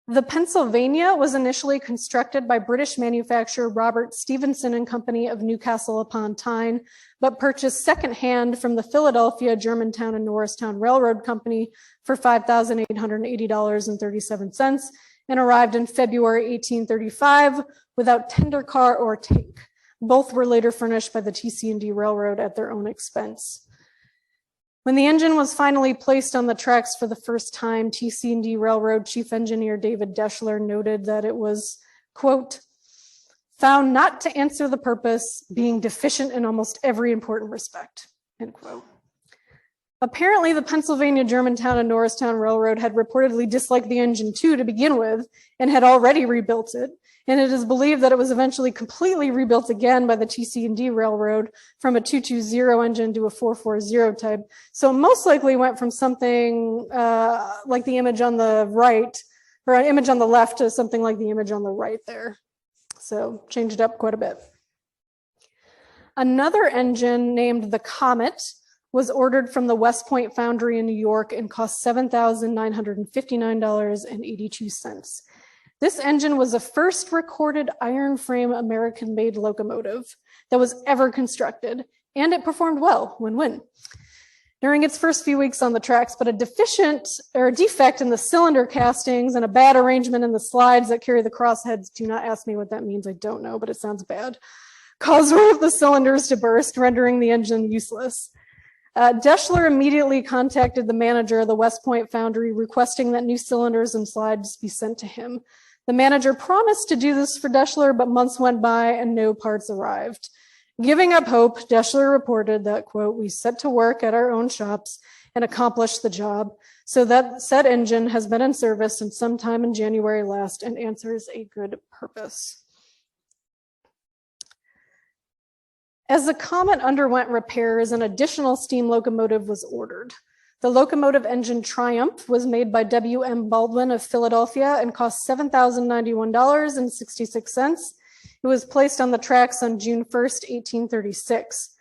The Pennsylvania was initially constructed by British manufacturer Robert Stevenson and Company of Newcastle upon Tyne, but purchased secondhand from the Philadelphia, Germantown, and Norristown Railroad Company for $5,880.37 and arrived in February 1835 without tender car or tank. Both were later furnished by the TC&D Railroad at their own expense. When the engine was finally placed on the tracks for the first time, TC&D Railroad Chief Engineer David Deschler noted that it was, quote, found not to answer the purpose, being deficient in almost every important respect, end quote. Apparently, the Pennsylvania, Germantown, and Norristown Railroad had reportedly disliked the engine too to begin with and had already rebuilt it. And it is believed that it was eventually completely rebuilt again by the TC&D Railroad from a 220 engine to a 440 type. So it most likely went from something like the image on the right, or an image on the left, to something like the image on the right there. So changed up quite a bit. Another engine named the Comet was ordered from the West Point Foundry in New York and cost $7,959.82. This engine was the first recorded iron frame American-made locomotive that was ever constructed, and it performed well, win-win, during its first few weeks on the tracks, but a defect in the cylinder castings and a bad arrangement in the slides that carry the crossheads, do not ask me what that means, I don't know, but it sounds bad, caused one of the cylinders to burst, rendering the engine useless. Deschler immediately contacted the manager of the West Point Foundry, requesting that new cylinders and slides be sent to him. The manager promised to do this for Deschler, but months went by and no parts arrived. Giving up hope, Deschler reported that, quote, we set to work at our own shops and accomplished the job, so that said engine has been in service since sometime in January last and answers a good purpose. As the Comet underwent repairs, an additional steam locomotive was ordered. The locomotive engine Triumph was made by W.M. Baldwin of Philadelphia and cost $7,091.66. It was placed on the tracks on June 1st, 1836.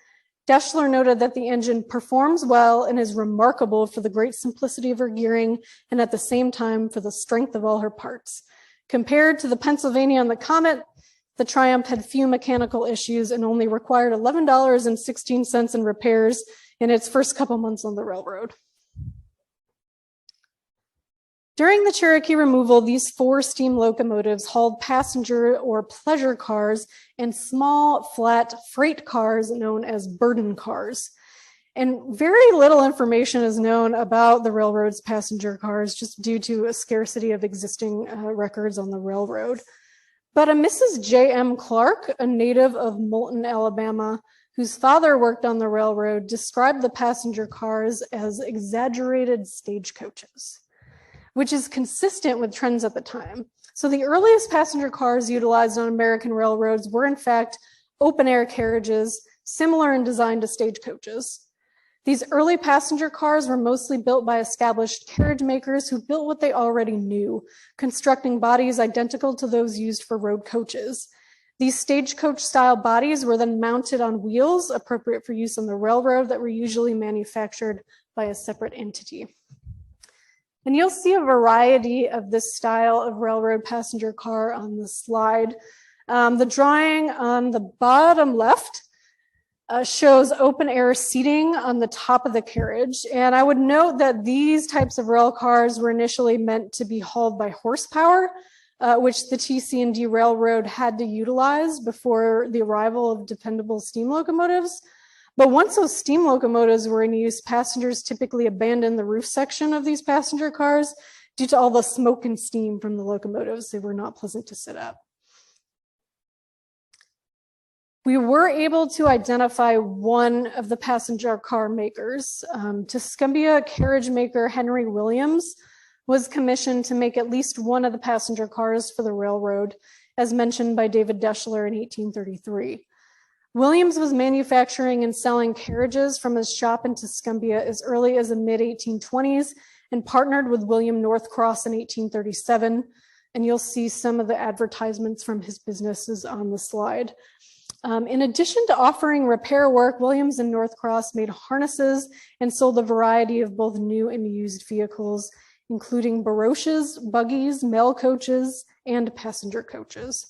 Deschler noted that the engine performs well and is remarkable for the great simplicity of her gearing and at the same time for the strength of all her parts. Compared to the Pennsylvania and the Comet, the Triumph had few mechanical issues and only required $11.16 in repairs in its first couple months on the railroad. During the Cherokee removal, these 4 steam locomotives hauled passenger or pleasure cars and small flat freight cars known as burden cars. And very little information is known about the railroad's passenger cars just due to a scarcity of existing records on the railroad. But a Mrs. J.M. Clark, a native of Moulton, Alabama, whose father worked on the railroad, described the passenger cars as exaggerated stagecoaches, which is consistent with trends at the time. So the earliest passenger cars utilized on American railroads were in fact open-air carriages, similar in design to stagecoaches. These early passenger cars were mostly built by established carriage makers who built what they already knew, constructing bodies identical to those used for road coaches. These stagecoach-style bodies were then mounted on wheels appropriate for use on the railroad that were usually manufactured by a separate entity. And you'll see a variety of this style of railroad passenger car on the slide. The drawing on the bottom left shows open air seating on the top of the carriage. And I would note that these types of rail cars were initially meant to be hauled by horsepower, which the TC&D Railroad had to utilize before the arrival of dependable steam locomotives. But once those steam locomotives were in use, passengers typically abandoned the roof section of these passenger cars due to all the smoke and steam from the locomotives. They were not pleasant to sit at. We were able to identify one of the passenger car makers. Tuscumbia carriage maker Henry Williams was commissioned to make at least one of the passenger cars for the railroad, as mentioned by David Deschler in 1833. Williams was manufacturing and selling carriages from his shop in Tuscumbia as early as the mid-1820s and partnered with William Northcross in 1837. And you'll see some of the advertisements from his businesses on the slide. In addition to offering repair work, Williams and Northcross made harnesses and sold a variety of both new and used vehicles, including barouches, buggies, mail coaches, and passenger coaches.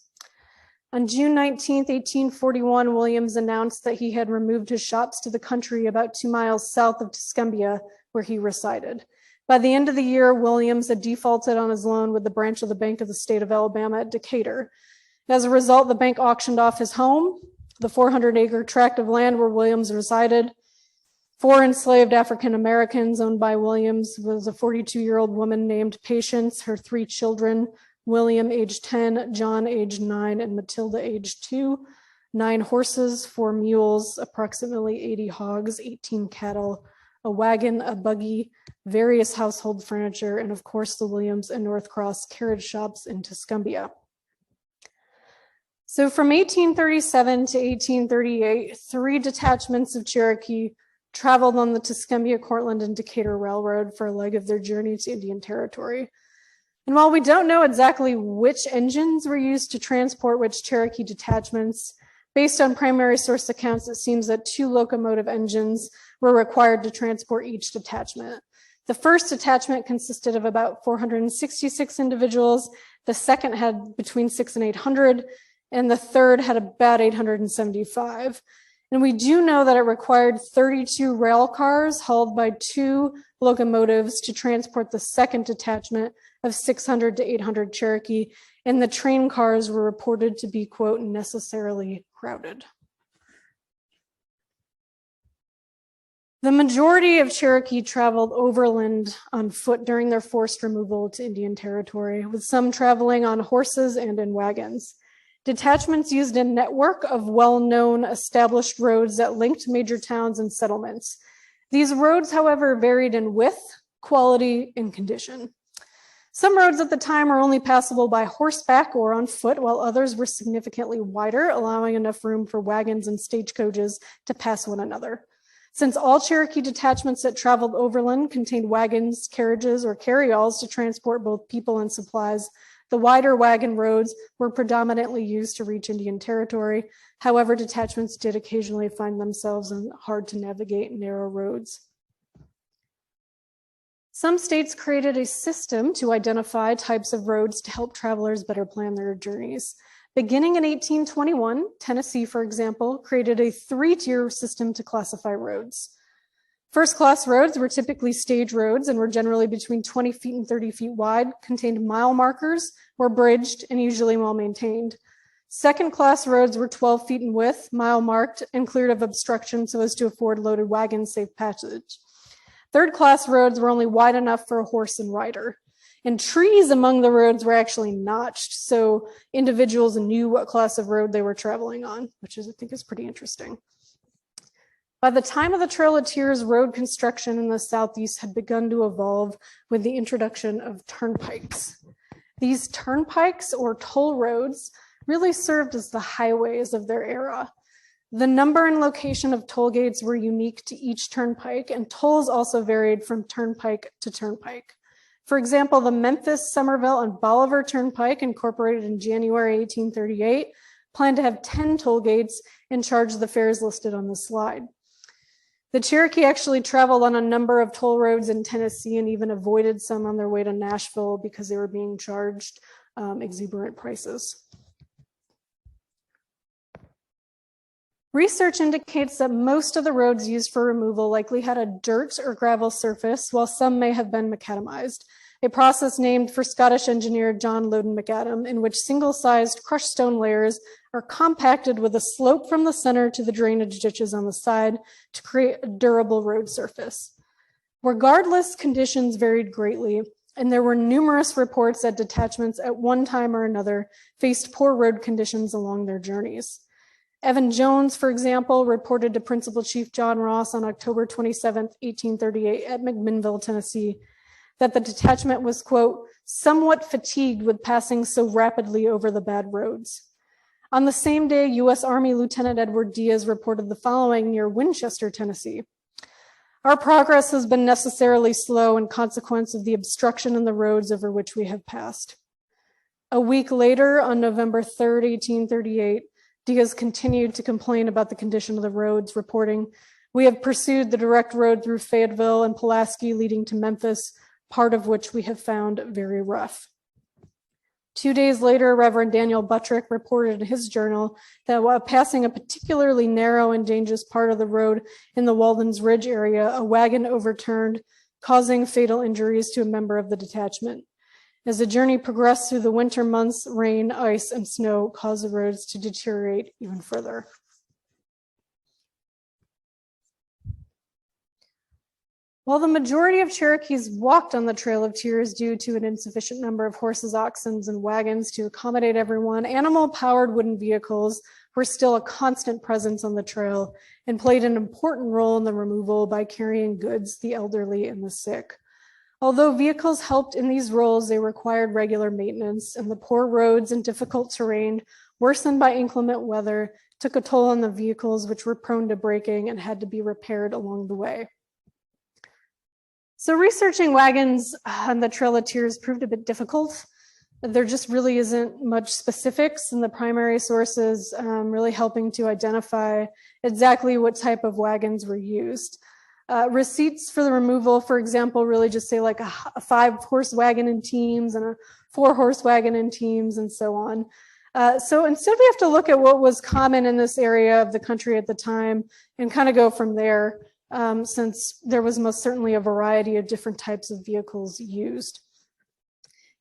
On June 19, 1841, Williams announced that he had removed his shops to the country about 2 miles south of Tuscumbia, where he resided. By the end of the year, Williams had defaulted on his loan with the branch of the Bank of the State of Alabama at Decatur. As a result, the bank auctioned off his home, the 400-acre tract of land where Williams resided. 4 enslaved African Americans owned by Williams was a 42-year-old woman named Patience, her 3 children, William, age 10, John, age 9, and Matilda, age 2, 9 horses, 4 mules, approximately 80 hogs, 18 cattle, a wagon, a buggy, various household furniture, and of course the Williams and North Cross carriage shops in Tuscumbia. So from 1837 to 1838, 3 detachments of Cherokee traveled on the Tuscumbia, Courtland, and Decatur Railroad for a leg of their journey to Indian Territory. And while we don't know exactly which engines were used to transport which Cherokee detachments, based on primary source accounts, it seems that 2 locomotive engines were required to transport each detachment. The first detachment consisted of about 466 individuals, the second had between 600 and 800, and the third had about 875. And we do know that it required 32 rail cars hauled by 2 locomotives to transport the second detachment of 600 to 800 Cherokee, and the train cars were reported to be, quote, necessarily crowded. The majority of Cherokee traveled overland on foot during their forced removal to Indian Territory, with some traveling on horses and in wagons. Detachments used a network of well-known established roads that linked major towns and settlements. These roads, however, varied in width, quality, and condition. Some roads at the time were only passable by horseback or on foot, while others were significantly wider, allowing enough room for wagons and stagecoaches to pass one another. Since all Cherokee detachments that traveled overland contained wagons, carriages, or carryalls to transport both people and supplies, the wider wagon roads were predominantly used to reach Indian Territory. However, detachments did occasionally find themselves on hard to navigate narrow roads. Some states created a system to identify types of roads to help travelers better plan their journeys. Beginning in 1821, Tennessee, for example, created a 3-tier system to classify roads. First-class roads were typically stage roads and were generally between 20 feet and 30 feet wide, contained mile markers, were bridged, and usually well-maintained. Second-class roads were 12 feet in width, mile-marked, and cleared of obstruction so as to afford loaded wagons safe passage. Third-class roads were only wide enough for a horse and rider. And trees among the roads were actually notched, so individuals knew what class of road they were traveling on, which I think is pretty interesting. By the time of the Trail of Tears, road construction in the Southeast had begun to evolve with the introduction of turnpikes. These turnpikes, or toll roads, really served as the highways of their era. The number and location of toll gates were unique to each turnpike, and tolls also varied from turnpike to turnpike. For example, the Memphis, Somerville, and Bolivar Turnpike, incorporated in January 1838, planned to have 10 toll gates and charge the fares listed on the slide. The Cherokee actually traveled on a number of toll roads in Tennessee and even avoided some on their way to Nashville because they were being charged exuberant prices. Research indicates that most of the roads used for removal likely had a dirt or gravel surface, while some may have been macadamized, a process named for Scottish engineer John Loudon McAdam, in which single-sized crushed stone layers are compacted with a slope from the center to the drainage ditches on the side to create a durable road surface. Regardless, conditions varied greatly, and there were numerous reports that detachments at one time or another faced poor road conditions along their journeys. Evan Jones, for example, reported to Principal Chief John Ross on October 27, 1838 at McMinnville, Tennessee, that the detachment was, quote, somewhat fatigued with passing so rapidly over the bad roads. On the same day, U.S. Army Lieutenant Edward Diaz reported the following near Winchester, Tennessee. Our progress has been necessarily slow in consequence of the obstruction in the roads over which we have passed. A week later, on November 3, 1838, Diaz continued to complain about the condition of the roads, reporting, we have pursued the direct road through Fayetteville and Pulaski leading to Memphis, part of which we have found very rough. 2 days later, Reverend Daniel Buttrick reported in his journal that while passing a particularly narrow and dangerous part of the road in the Walden's Ridge area, a wagon overturned, causing fatal injuries to a member of the detachment. As the journey progressed through the winter months, rain, ice, and snow caused the roads to deteriorate even further. While the majority of Cherokees walked on the Trail of Tears due to an insufficient number of horses, oxen, and wagons to accommodate everyone, animal-powered wooden vehicles were still a constant presence on the trail and played an important role in the removal by carrying goods, the elderly, and the sick. Although vehicles helped in these roles, they required regular maintenance, and the poor roads and difficult terrain, worsened by inclement weather, took a toll on the vehicles, which were prone to breaking and had to be repaired along the way. So researching wagons on the Trail of Tears proved a bit difficult. There just really isn't much specifics in the primary sources really helping to identify exactly what type of wagons were used. Receipts for the removal, for example, really just say like a 5-horse wagon in teams and a 4-horse wagon in teams and so on. So instead we have to look at what was common in this area of the country at the time and kind of go from there. Since there was most certainly a variety of different types of vehicles used.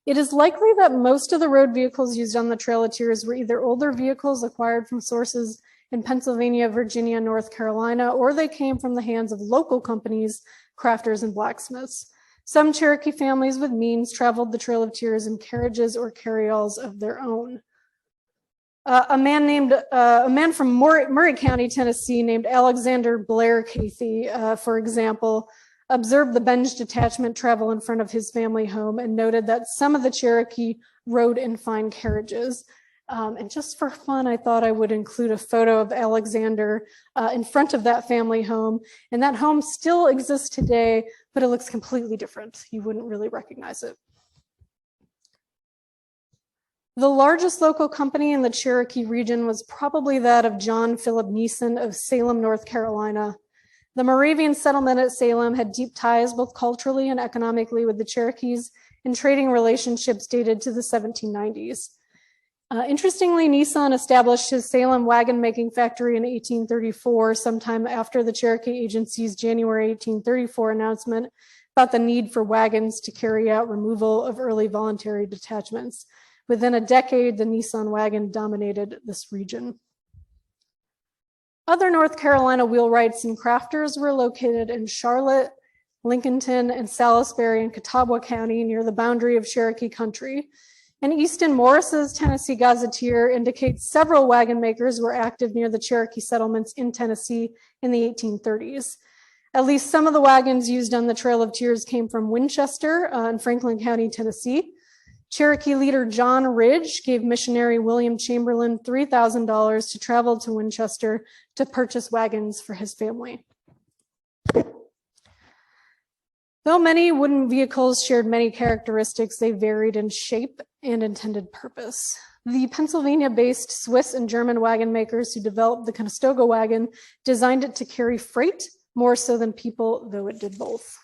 It is likely that most of the road vehicles used on the Trail of Tears were either older vehicles acquired from sources in Pennsylvania, Virginia, North Carolina, or they came from the hands of local companies, crafters, and blacksmiths. Some Cherokee families with means traveled the Trail of Tears in carriages or carryalls of their own. A man from Murray County, Tennessee, named Alexander Blair Cathy, for example, observed the Benge detachment travel in front of his family home and noted that some of the Cherokee rode in fine carriages. And just for fun, I thought I would include a photo of Alexander in front of that family home. And that home still exists today, but it looks completely different. You wouldn't really recognize it. The largest local company in the Cherokee region was probably that of John Philip Neeson of Salem, North Carolina. The Moravian settlement at Salem had deep ties both culturally and economically with the Cherokees, and trading relationships dated to the 1790s. Interestingly, Neeson established his Salem wagon-making factory in 1834, sometime after the Cherokee Agency's January 1834 announcement about the need for wagons to carry out removal of early voluntary detachments. Within a decade, the Neeson wagon dominated this region. Other North Carolina wheelwrights and crafters were located in Charlotte, Lincolnton, and Salisbury in Catawba County near the boundary of Cherokee country. And Easton Morris's Tennessee Gazetteer indicates several wagon makers were active near the Cherokee settlements in Tennessee in the 1830s. At least some of the wagons used on the Trail of Tears came from Winchester in Franklin County, Tennessee. Cherokee leader John Ridge gave missionary William Chamberlain $3,000 to travel to Winchester to purchase wagons for his family. Though many wooden vehicles shared many characteristics, they varied in shape and intended purpose. The Pennsylvania-based Swiss and German wagon makers who developed the Conestoga Wagon designed it to carry freight more so than people, though it did both.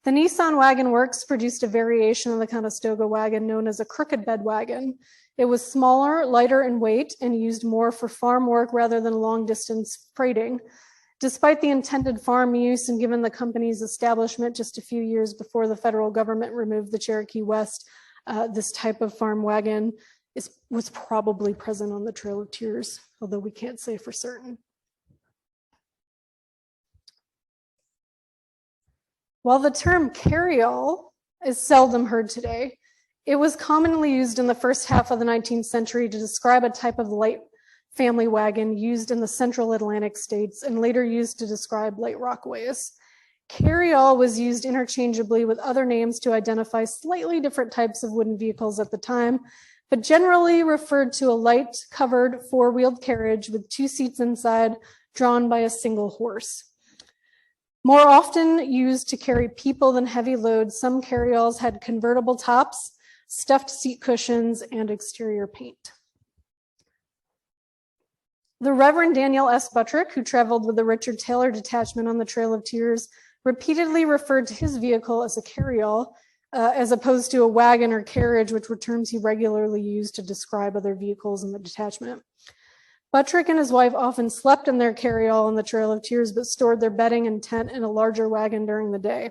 The Neeson Wagon Works produced a variation of the Conestoga wagon known as a crooked bed wagon. It was smaller, lighter in weight, and used more for farm work rather than long-distance freighting. Despite the intended farm use and given the company's establishment just a few years before the federal government removed the Cherokee West, this type of farm wagon was probably present on the Trail of Tears, although we can't say for certain. While the term carryall is seldom heard today, it was commonly used in the first half of the 19th century to describe a type of light family wagon used in the central Atlantic states and later used to describe light rockways. Carryall was used interchangeably with other names to identify slightly different types of wooden vehicles at the time, but generally referred to a light covered four-wheeled carriage with 2 seats inside, drawn by a single horse. More often used to carry people than heavy loads, some carryalls had convertible tops, stuffed seat cushions, and exterior paint. The Reverend Daniel S. Buttrick, who traveled with the Richard Taylor detachment on the Trail of Tears, repeatedly referred to his vehicle as a carryall, as opposed to a wagon or carriage, which were terms he regularly used to describe other vehicles in the detachment. Buttrick and his wife often slept in their carryall on the Trail of Tears, but stored their bedding and tent in a larger wagon during the day.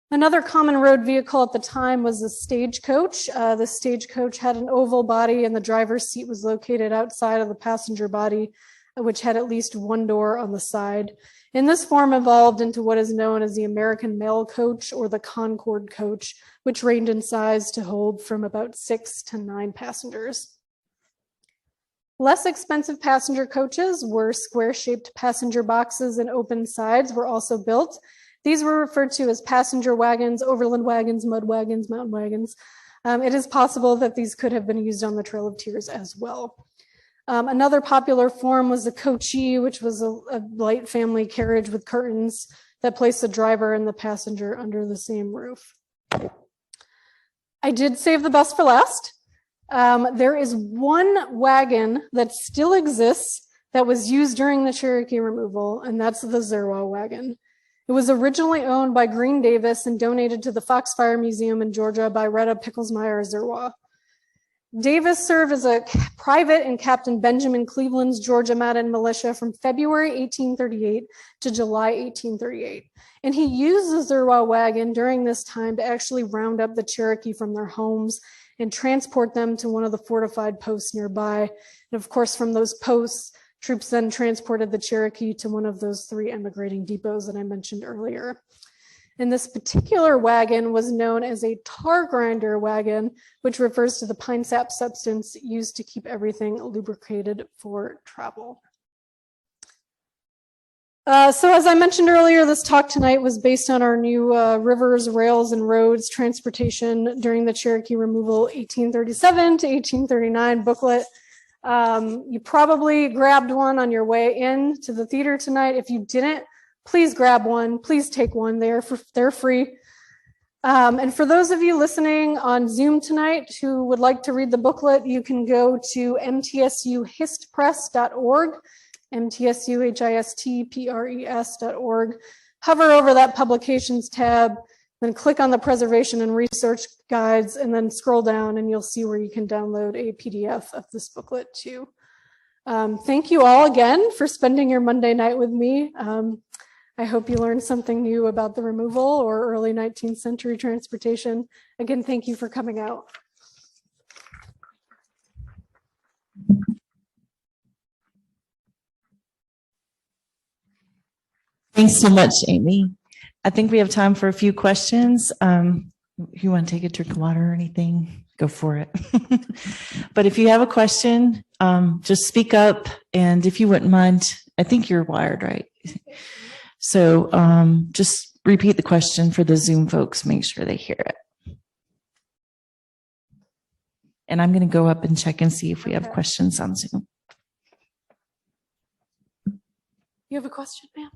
Another common road vehicle at the time was the stagecoach. The stagecoach had an oval body and the driver's seat was located outside of the passenger body, which had at least one door on the side. And this form evolved into what is known as the American mail coach or the Concord coach, which ranged in size to hold from about 6 to 9 passengers. Less expensive passenger coaches were square-shaped passenger boxes and open sides were also built. These were referred to as passenger wagons, overland wagons, mud wagons, mountain wagons. It is possible that these could have been used on the Trail of Tears as well. Another popular form was the coachee, which was a light family carriage with curtains that placed the driver and the passenger under the same roof. I did save the best for last. There is one wagon that still exists that was used during the Cherokee removal, and that's the Zerwa wagon. It was originally owned by Green Davis and donated to the Foxfire Museum in Georgia by Retta Picklesmeyer Zerwa. Davis served as a private in Captain Benjamin Cleveland's Georgia Mounted Militia from February 1838 to July 1838. And he used the Zerwa wagon during this time to actually round up the Cherokee from their homes and transport them to one of the fortified posts nearby. And of course, from those posts, troops then transported the Cherokee to one of those 3 emigrating depots that I mentioned earlier. And this particular wagon was known as a tar grinder wagon, which refers to the pine sap substance used to keep everything lubricated for travel. So as I mentioned earlier, this talk tonight was based on our new Rivers, Rails, and Roads Transportation during the Cherokee Removal 1837 to 1839 booklet. You probably grabbed one on your way in to the theater tonight. If you didn't, please grab one. Please take one. They're free. And for those of you listening on Zoom tonight who would like to read the booklet, you can go to mtsuhistpress.org, mtsuhistpress.org. Hover over that publications tab, then click on the preservation and research guides, and then scroll down and you'll see where you can download a PDF of this booklet too. Thank you all again for spending your Monday night with me. I hope you learned something new about the removal or early 19th century transportation. Again, thank you for coming out. Thanks so much, Amy. I think we have time for a few questions. If you want to take a drink of water or anything, go for it. But if you have a question, just speak up. And if you wouldn't mind, I think you're wired, right? So just repeat the question for the Zoom folks, make sure they hear it. And I'm going to go up and check and see if we have questions on Zoom. You have a question, ma'am?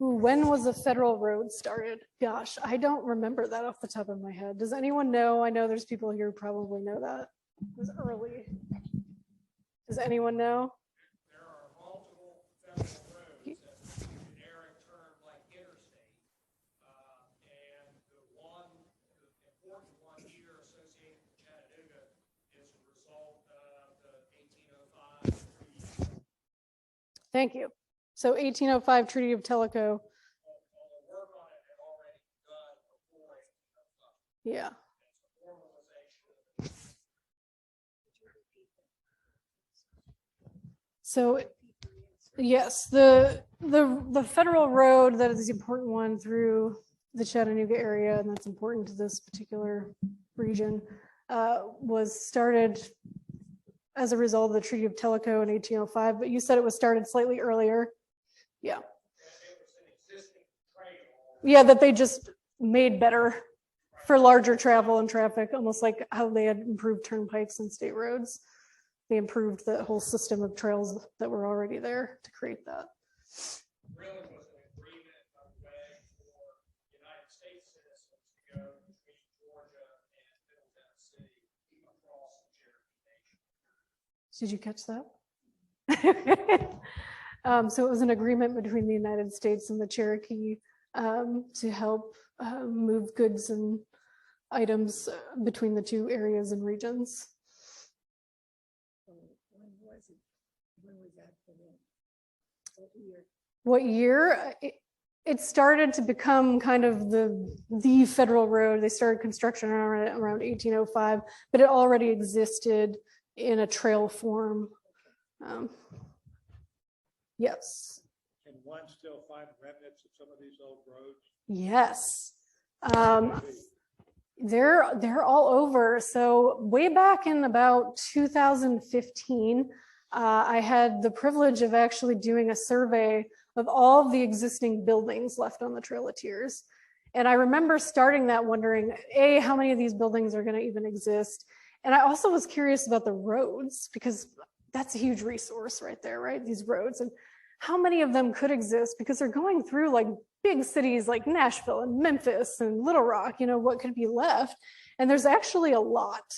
Ooh, when was the federal road started? Gosh, I don't remember that off the top of my head. Does anyone know? I know there's people here who probably know that. It was early. Does anyone know? There are multiple federal roads that use an generic term like interstate. And the important one here associated with Chattanooga is a result of the 1805 treaty. Thank you. So 1805 Treaty of Tellico. All the work on it had already begun before 1805. Yeah. It's a formalization of it. So yes, the federal road that is the important one through the Chattanooga area, and that's important to this particular region, was started as a result of the Treaty of Tellico in 1805, but you said it was started slightly earlier. Yeah. It was an existing trail. Yeah, that they just made better for larger travel and traffic, almost like how they had improved turnpikes and state roads. They improved the whole system of trails that were already there to create that. Really was an agreement of way for United States citizens to go between Georgia and Middle Tennessee across the Cherokee Nation. Did you catch that? So it was an agreement between the United States and the Cherokee to help move goods and items between the two areas and regions. When was that put in? What year? What year? It started to become kind of the federal road. They started construction around 1805, but it already existed in a trail form. Yes. Can one still find remnants of some of these old roads? Yes. They're all over. So way back in about 2015, I had the privilege of actually doing a survey of all of the existing buildings left on the Trail of Tears. And I remember starting that wondering, A, how many of these buildings are going to even exist? And I also was curious about the roads, because that's a huge resource right there, right? These roads, and how many of them could exist, because they're going through like big cities like Nashville and Memphis and Little Rock, you know, what could be left? And there's actually a lot.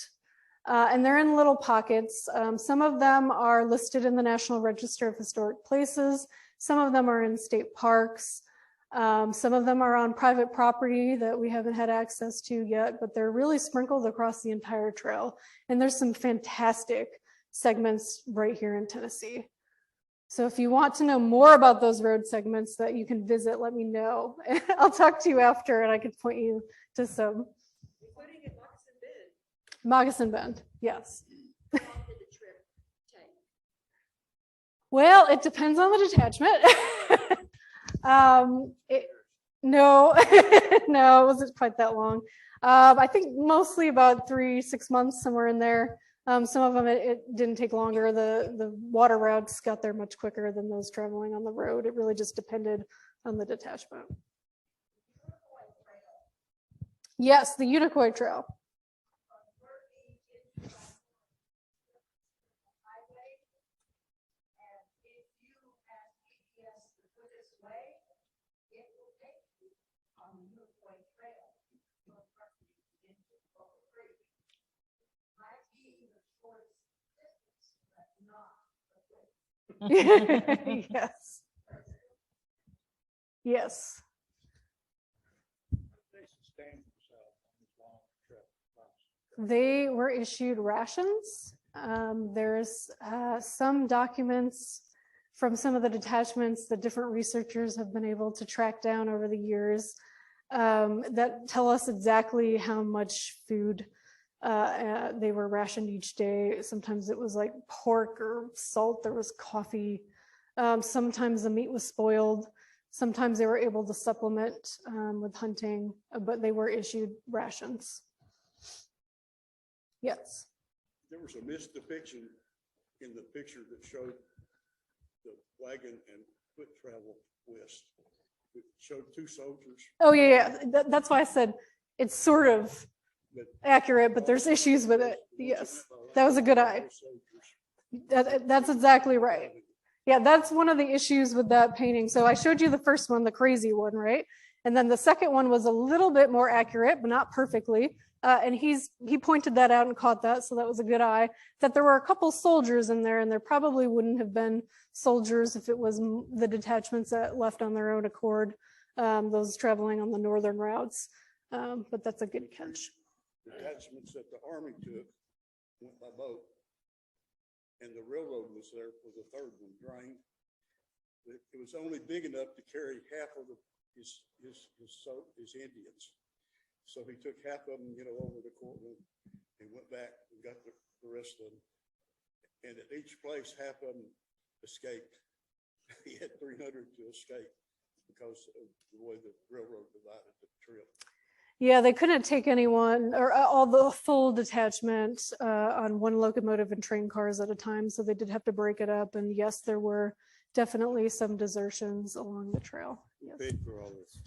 And they're in little pockets. Some of them are listed in the National Register of Historic Places. Some of them are in state parks. Some of them are on private property that we haven't had access to yet, but they're really sprinkled across the entire trail. And there's some fantastic segments right here in Tennessee. So if you want to know more about those road segments that you can visit, let me know. I'll talk to you after and I could point you to some. Including in Moccasin Bend. Moccasin Bend, yes. How long did the trip take? Well, it depends on the detachment. No, no, it wasn't quite that long. I think mostly about 3-6 months, somewhere in there. Some of them it didn't take longer. The water routes got there much quicker than those traveling on the road. It really just depended on the detachment. Yes, the Unicoi Trail. Yes. Yes. They were issued rations. There's some documents from some of the detachments that different researchers have been able to track down over the years that tell us exactly how much food they were rationed each day. Sometimes it was like pork or salt. There was coffee. Sometimes the meat was spoiled. Sometimes they were able to supplement with hunting, but they were issued rations. Yes. There was a misdepiction in the picture that showed the wagon and foot travel list. It showed 2 soldiers. Oh yeah. That's why I said it's sort of accurate, but there's issues with it. Yes, that was a good eye. That's exactly right. Yeah, that's one of the issues with that painting. So I showed you the first one, the crazy one, right? And then the second one was a little bit more accurate, but not perfectly. And he pointed that out and caught that, so that was a good eye. That there were a couple soldiers in there, and there probably wouldn't have been soldiers if it was the detachments that left on their own accord, those traveling on the northern routes. But that's a good catch. Detachments that the Army took went by boat, and the railroad was there for the third one, drained. It was only big enough to carry half of his Indians. So he took half of them, over to Courtland and went back and got the rest of them. And at each place, half of them escaped. He had 300 to escape because of the way the railroad divided the trip. Yeah, they couldn't take anyone or all the full detachment on one locomotive and train cars at a time, so they did have to break it up. And yes, there were definitely some desertions along the trail. Yes. Paid for all this.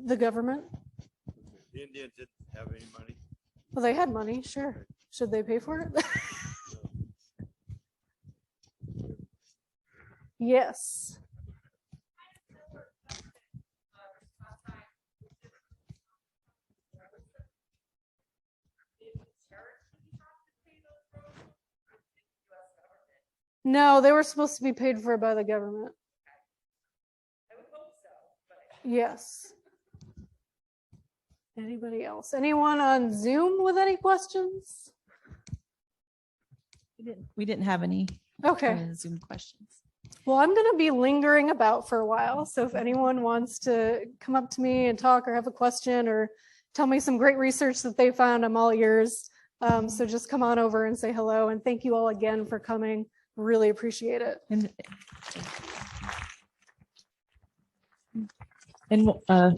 The government? The Indians didn't have any money. Well, they had money, sure. Should they pay for it? Yes. No, they were supposed to be paid for by the government. I would hope so, but Yes. Anybody else? Anyone on Zoom with any questions? We didn't have any Okay. Zoom questions. Well, I'm going to be lingering about for a while. So if anyone wants to come up to me and talk or have a question or tell me some great research that they found, I'm all ears. So just come on over and say hello. And thank you all again for coming. Really appreciate it. And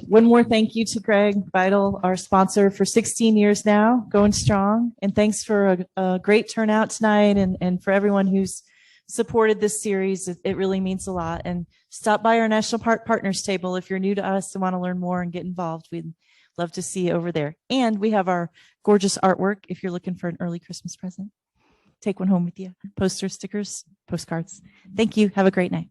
one more thank you to Greg Vital, our sponsor for 16 years now, going strong. And thanks for a great turnout tonight and for everyone who's supported this series. It really means a lot. And stop by our National Park Partners table if you're new to us and want to learn more and get involved. We'd love to see you over there. And we have our gorgeous artwork if you're looking for an early Christmas present. Take one home with you. Posters, stickers, postcards. Thank you. Have a great night.